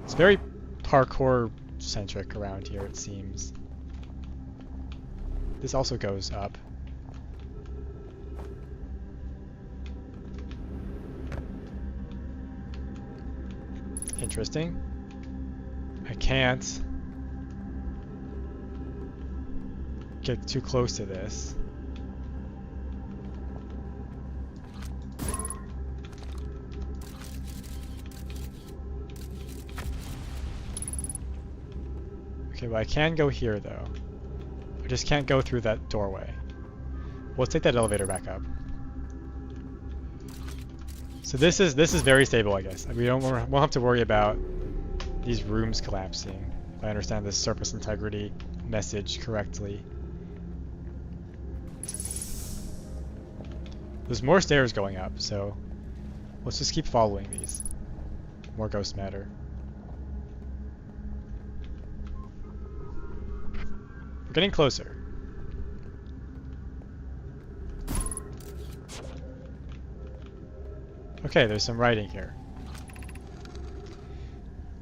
It's very parkour-centric around here, it seems. This also goes up. Interesting. I can't get too close to this. Okay, well I can go here though. I just can't go through that doorway. Well, let's take that elevator back up. So this is very stable, I guess. We won't have to worry about these rooms collapsing, if I understand this surface integrity message correctly. There's more stairs going up, so let's just keep following these. More ghost matter. We're getting closer. Okay, there's some writing here.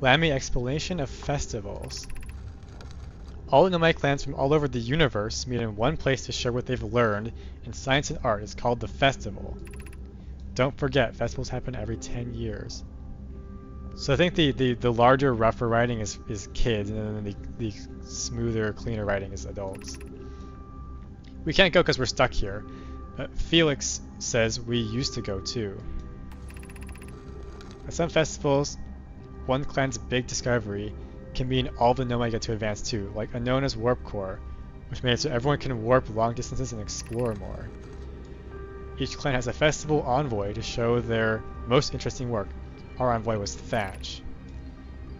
Lammy explanation of festivals. All the Nomai clans from all over the universe meet in one place to share what they've learned in science and art. It's called the festival. Don't forget, festivals happen every 10 years. So I think the larger, rougher writing is kids, and then the smoother, cleaner writing is adults. We can't go because we're stuck here. Felix says we used to go too. At some festivals, one clan's big discovery can mean all the Nomai get to advance too, like Anona's warp core, which made it so everyone can warp long distances and explore more. Each clan has a festival envoy to show their most interesting work. Our envoy was Thatch.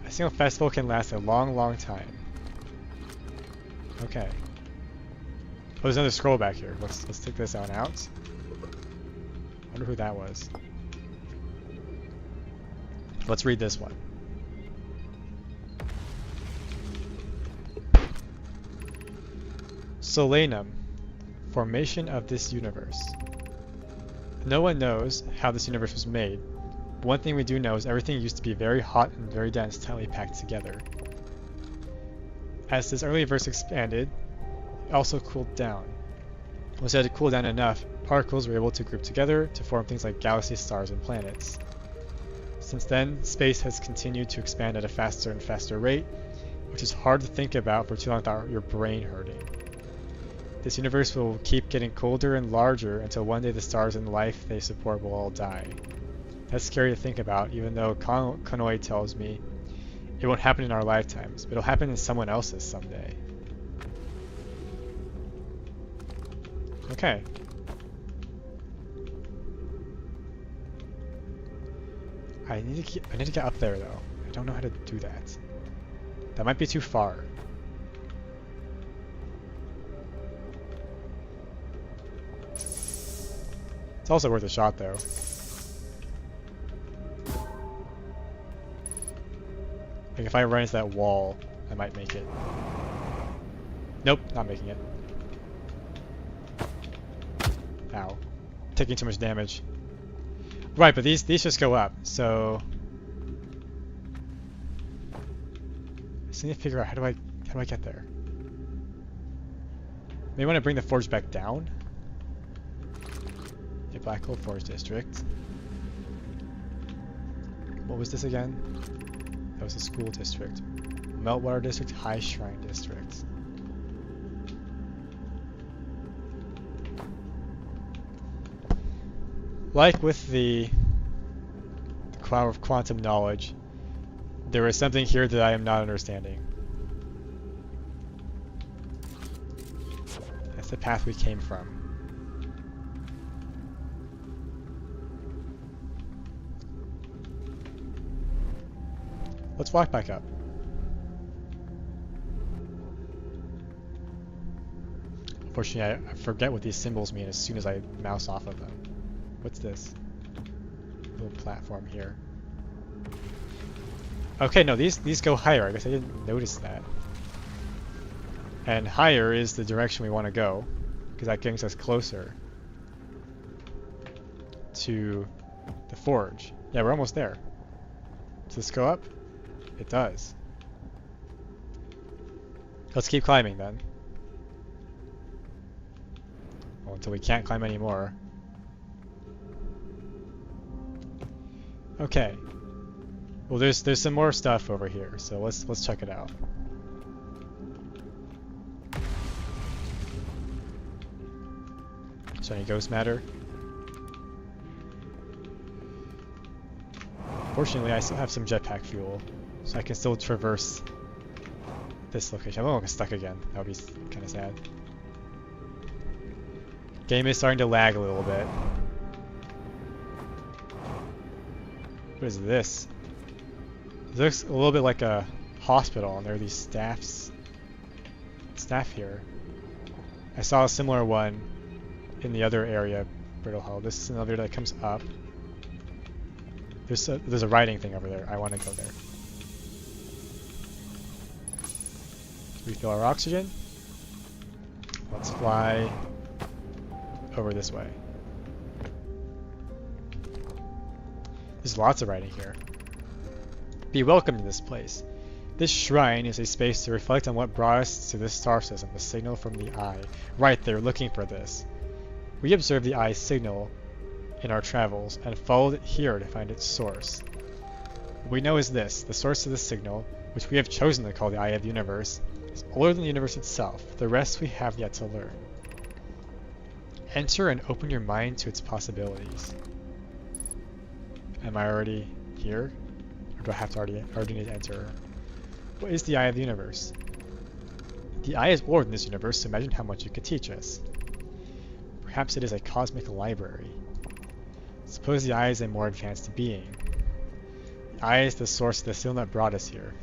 A single festival can last a long, long time. Okay. Oh, there's another scroll back here. Let's take this one out. Wonder who that was. Let's read this one. Solanum. Formation of this universe. No one knows how this universe was made. But one thing we do know is everything used to be very hot and very dense, tightly packed together. As this early verse expanded, it also cooled down. Once it had to cool down enough, particles were able to group together to form things like galaxies, stars, and planets. Since then, space has continued to expand at a faster and faster rate, which is hard to think about for too long without your brain hurting. This universe will keep getting colder and larger until one day the stars and life they support will all die. That's scary to think about, even though Konoe tells me it won't happen in our lifetimes, but it'll happen in someone else's someday. Okay. I need to get up there though. I don't know how to do that. That might be too far. It's also worth a shot though. Like if I run into that wall, I might make it. Nope, not making it. Ow. Taking too much damage. Right, but these just go up, so I just need to figure out how do I get there. Maybe want to bring the forge back down. The Black Gold Forge District. What was this again? That was the school district. Meltwater District, High Shrine District. Like with the Cloud of Quantum Knowledge, there is something here that I am not understanding. That's the path we came from. Let's walk back up. Unfortunately, I forget what these symbols mean as soon as I mouse off of them. What's this? Little platform here. Okay, no, these go higher. I guess I didn't notice that. And higher is the direction we want to go, because that brings us closer to the forge. Yeah, we're almost there. Does this go up? It does. Let's keep climbing then. Well, until we can't climb anymore. Okay. Well, there's some more stuff over here, so let's check it out. Is there any ghost matter? Fortunately, I still have some jetpack fuel, so I can still traverse this location. I'm almost stuck again. That would be kind of sad. Game is starting to lag a little bit. What is this? It looks a little bit like a hospital, and there are these staff here. I saw a similar one in the other area, Brittle Hollow. This is another that comes up. There's a writing thing over there. I want to go there. Refill our oxygen. Let's fly over this way. There's lots of writing here. Be welcome to this place. This shrine is a space to reflect on what brought us to this star system, the signal from the eye. Right there, looking for this. We observed the eye's signal in our travels and followed it here to find its source. What we know is this: the source of the signal, which we have chosen to call the Eye of the Universe, is older than the universe itself. The rest we have yet to learn. Enter and open your mind to its possibilities. Am I already here? Or do I have to already need to enter? What is the Eye of the Universe? The Eye is older than this universe, so imagine how much it could teach us. Perhaps it is a cosmic library. Suppose the Eye is a more advanced being. The Eye is the source of the signal that brought us here.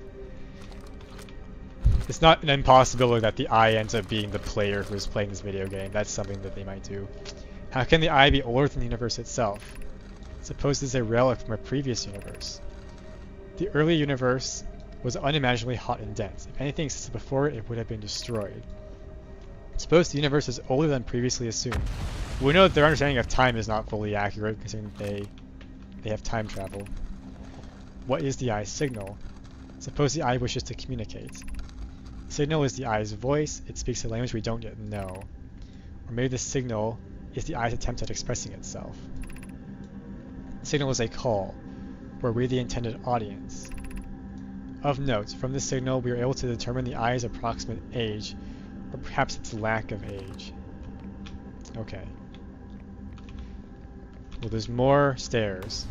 It's not an impossibility that the Eye ends up being the player who is playing this video game. That's something that they might do. How can the Eye be older than the universe itself? Suppose this is a relic from a previous universe. The early universe was unimaginably hot and dense. If anything existed before it, it would have been destroyed. Suppose the universe is older than previously assumed. We know that their understanding of time is not fully accurate, considering they have time travel. What is the Eye's signal? Suppose the Eye wishes to communicate. The signal is the Eye's voice. It speaks a language we don't yet know. Or maybe the signal is the Eye's attempt at expressing itself. The signal is a call. Were we the intended audience? Of note, from this signal we are able to determine the Eye's approximate age, or perhaps its lack of age. Okay. Well, there's more stairs.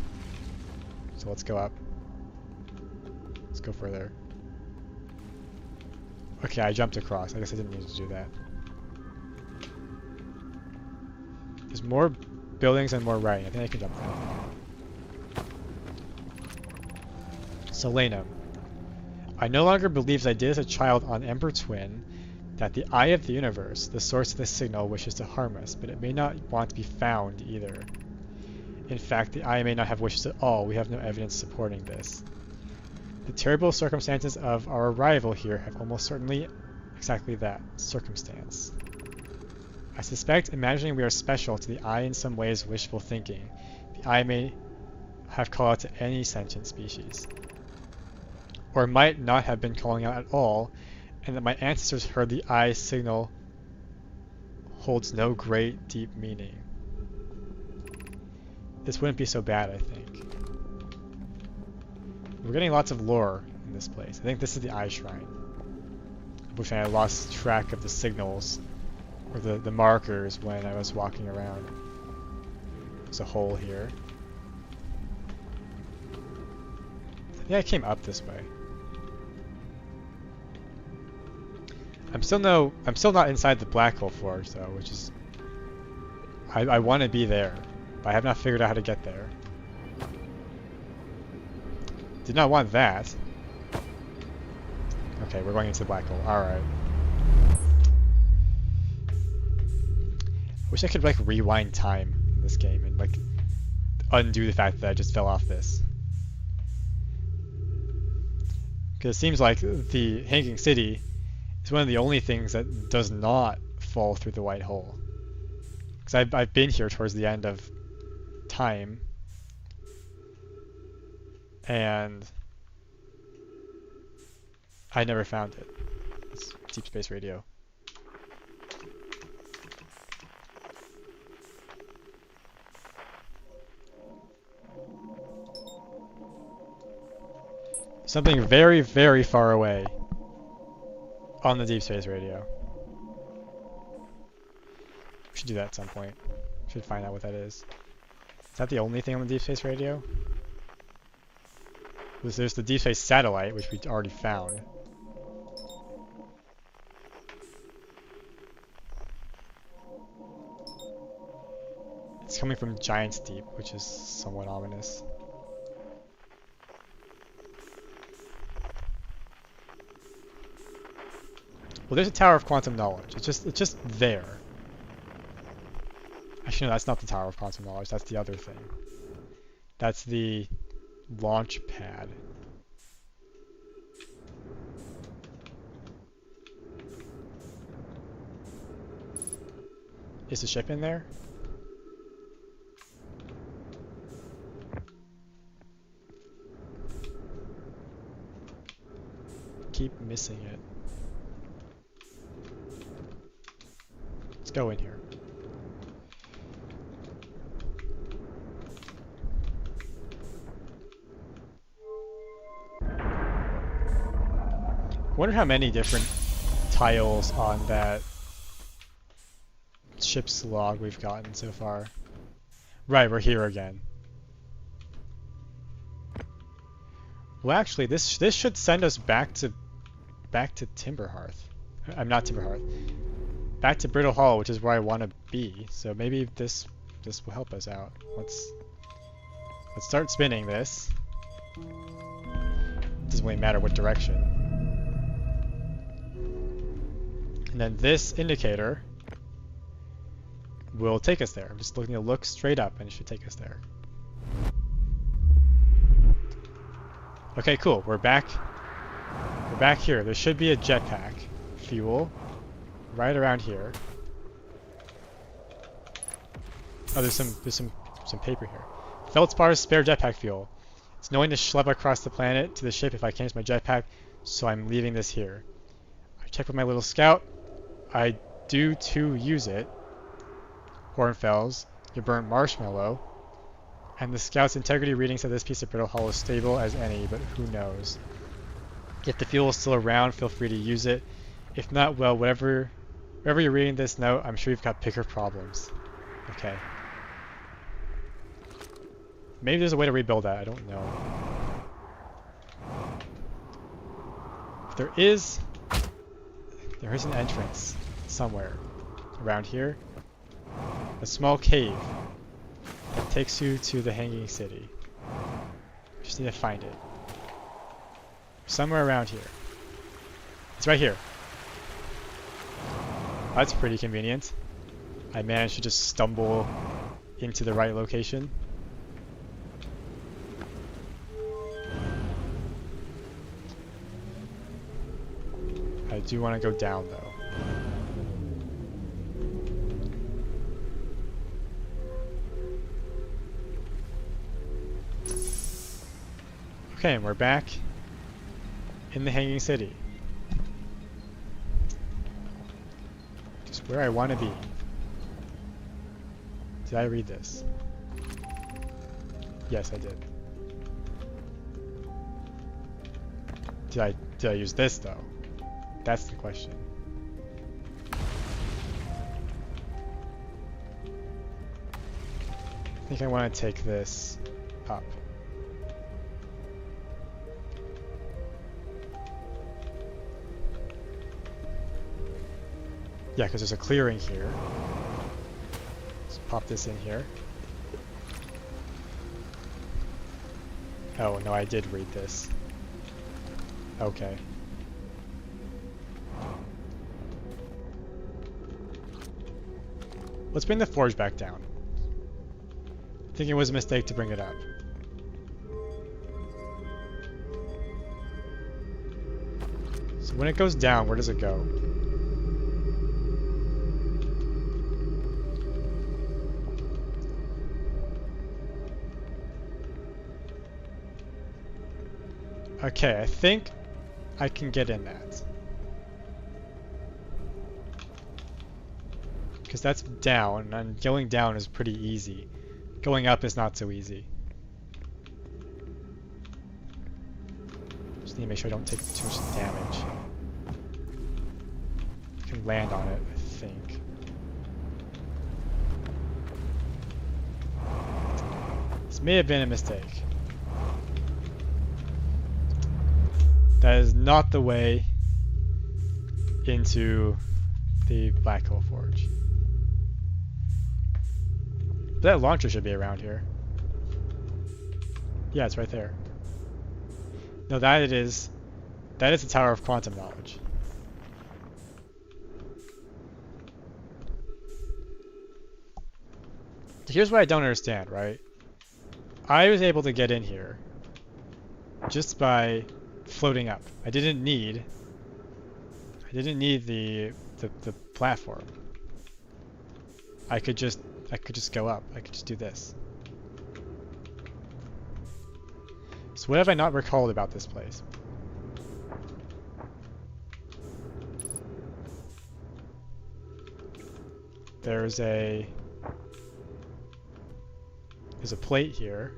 So let's go up. Let's go further. Okay, I jumped across. I guess I didn't need to do that. There's more buildings and more writing. I think I can jump that. Solanum. I no longer believe, as I did as a child on Ember Twin, that the Eye of the Universe, the source of the signal, wishes to harm us, but it may not want to be found either. In fact, the Eye may not have wishes at all. We have no evidence supporting this. The terrible circumstances of our arrival here have almost certainly exactly that, circumstance. I suspect imagining we are special to the Eye in some way is wishful thinking. The Eye may have called out to any sentient species. Or might not have been calling out at all, and that my ancestors heard the Eye's signal holds no great, deep meaning. This wouldn't be so bad, I think. We're getting lots of lore in this place. I think this is the Eye Shrine. Which I lost track of the signals, or the markers when I was walking around. There's a hole here. Yeah, I came up this way. I'm still not inside the Black Hole Forge though, which is... I want to be there, but I have not figured out how to get there. Did not want that. Okay, we're going into the Black Hole. Alright. I wish I could like rewind time in this game and like undo the fact that I just fell off this. Because it seems like the Hanging City is one of the only things that does not fall through the white hole. Because I've been here towards the end of time, and I never found it. It's Deep Space Radio. Something very, very far away on the Deep Space Radio. We should do that at some point. Should find out what that is. Is that the only thing on the Deep Space Radio? There's the Deep Space Satellite, which we already found. It's coming from Giant's Deep, which is somewhat ominous. Well, there's a Tower of Quantum Knowledge. It's just there. Actually, no, that's not the Tower of Quantum Knowledge. That's the other thing. That's the launch pad. Is the ship in there? Keep missing it. Let's go in here. Wonder how many different tiles on that ship's log we've gotten so far. Right, we're here again. Well, actually, this should send us back to Timberhearth. I'm not Timberhearth. Back to Brittle Hollow, which is where I want to be. So maybe this will help us out. Let's start spinning this. Doesn't really matter what direction. And then this indicator will take us there. I'm just looking to look straight up and it should take us there. Okay, cool. We're back. We're back here. There should be a jetpack fuel right around here. Oh, there's some paper here. Feldspar spare jetpack fuel. It's knowing to schlep across the planet to the ship if I can't use my jetpack, so I'm leaving this here. I check with my little scout. I do too use it. Hornfells, your burnt marshmallow, and the scout's integrity reading said this piece of Brittle Hollow is stable as any, but who knows. If the fuel is still around, feel free to use it. If not, well, wherever you're reading this note, I'm sure you've got bigger problems. Okay. Maybe there's a way to rebuild that, I don't know. If there is an entrance somewhere around here. A small cave that takes you to the Hanging City. Just need to find it. Somewhere around here. It's right here. That's pretty convenient. I managed to just stumble into the right location. I do want to go down though. Okay, and we're back in the Hanging City. Just where I want to be. Did I read this? Yes, I did. Did I use this though? That's the question. I think I want to take this up. Yeah, because there's a clearing here. Let's pop this in here. Oh, no, I did read this. Okay. Let's bring the forge back down. I think it was a mistake to bring it up. So when it goes down, where does it go? Okay, I think I can get in that. Because that's down, and going down is pretty easy. Going up is not so easy. Just need to make sure I don't take too much damage. I can land on it, I think. This may have been a mistake. That is not the way into the Black Hole Forge. But that launcher should be around here. Yeah, it's right there. No, that it is. That is the Tower of Quantum Knowledge. Here's what I don't understand, right? I was able to get in here just by floating up. I didn't need the platform. I could just go up. I could just do this. So what have I not recalled about this place? There's a plate here,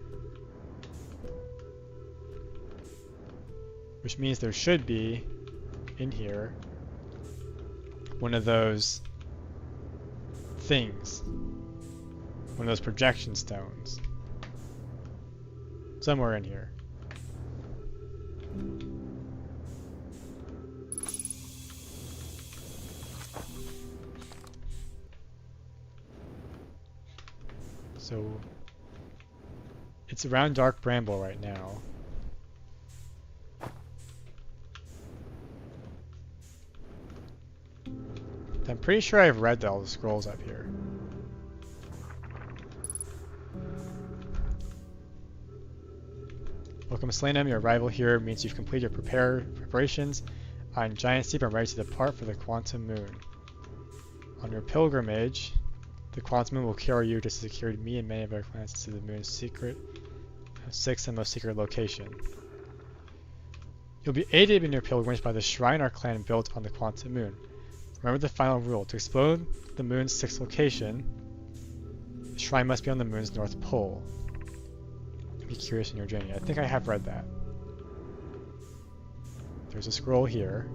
which means there should be in here one of those things, one of those projection stones, somewhere in here. So it's around Dark Bramble right now. I'm pretty sure I've read all the scrolls up here. Welcome, Slanum. Your arrival here means you've completed your preparations on Giant Steep and ready to depart for the Quantum Moon. On your pilgrimage, the Quantum Moon will carry you to secure me and many of our planets to the moon's sixth and most secret location. You'll be aided in your pilgrimage by the shrine our clan built on the Quantum Moon. Remember the final rule: to explore the moon's sixth location, the shrine must be on the moon's north pole. Be curious in your journey. I think I have read that. There's a scroll here.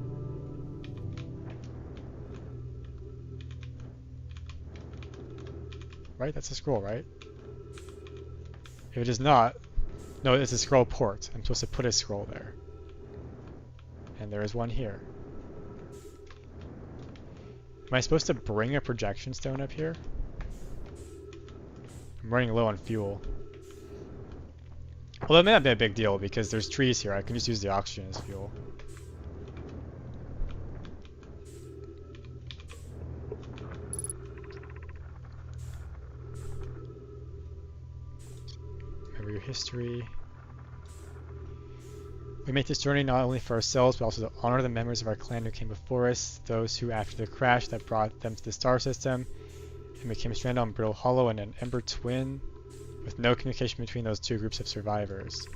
Right? That's a scroll, right? If it is not, no, it's a scroll port. I'm supposed to put a scroll there. And there is one here. Am I supposed to bring a projection stone up here? I'm running low on fuel. Well, that may not be a big deal because there's trees here. I can just use the oxygen as fuel. Remember your history. We make this journey not only for ourselves, but also to honor the members of our clan who came before us, those who, after the crash that brought them to the star system, and became stranded on Brittle Hollow and an Ember Twin, with no communication between those two groups of survivors.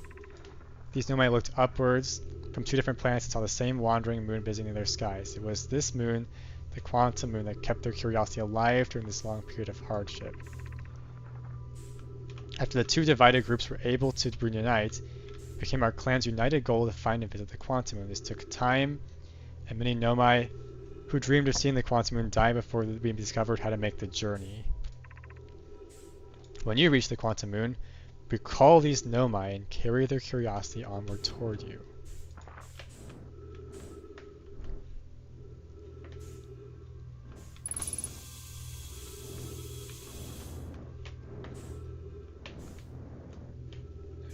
These nomai looked upwards from two different planets and saw the same wandering moon visiting their skies. It was this moon, the Quantum Moon, that kept their curiosity alive during this long period of hardship. After the two divided groups were able to reunite, it became our clan's united goal to find and visit the Quantum Moon. This took time, and many nomai who dreamed of seeing the Quantum Moon died before we discovered how to make the journey. When you reach the Quantum Moon, recall these nomai and carry their curiosity onward toward you.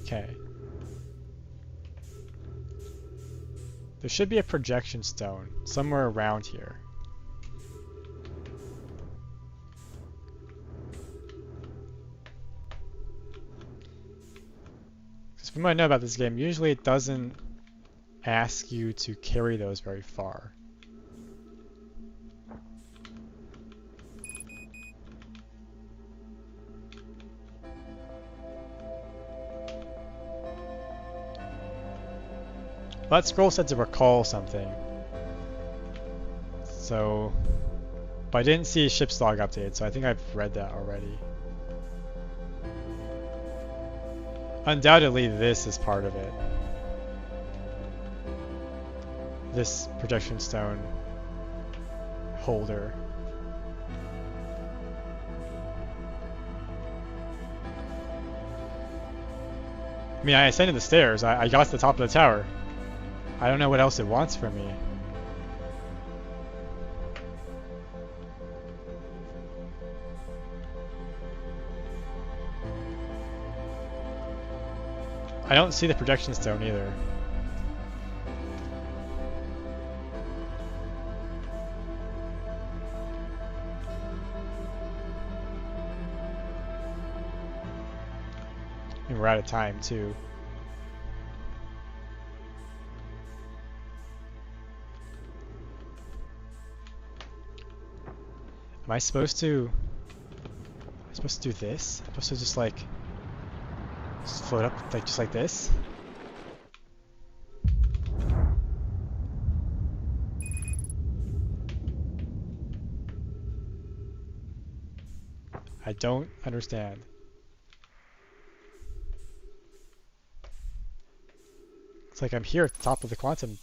Okay. There should be a projection stone somewhere around here. From what I know about this game, usually it doesn't ask you to carry those very far. Well, that scroll said to recall something. So, but I didn't see a ship's log updated, so I think I've read that already. Undoubtedly, this is part of it. This projection stone holder. I mean, I ascended the stairs. I got to the top of the tower. I don't know what else it wants from me. I don't see the projection stone either. we're out of time too. Am I supposed to do this? I'm supposed to just like float up like just like this? I don't understand. It's like I'm here at the top of the quantum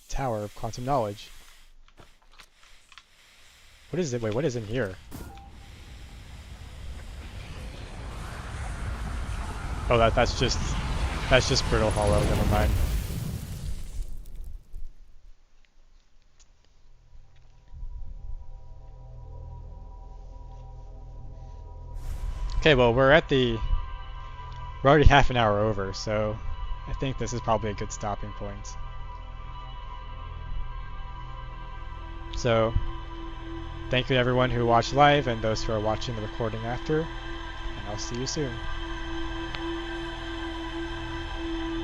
tower of quantum knowledge. What is it? Wait, what is in here? Oh, that's just Brittle Hollow. Never mind. Okay, well we're already half an hour over, so I think this is probably a good stopping point. So, thank you to everyone who watched live and those who are watching the recording after, and I'll see you soon.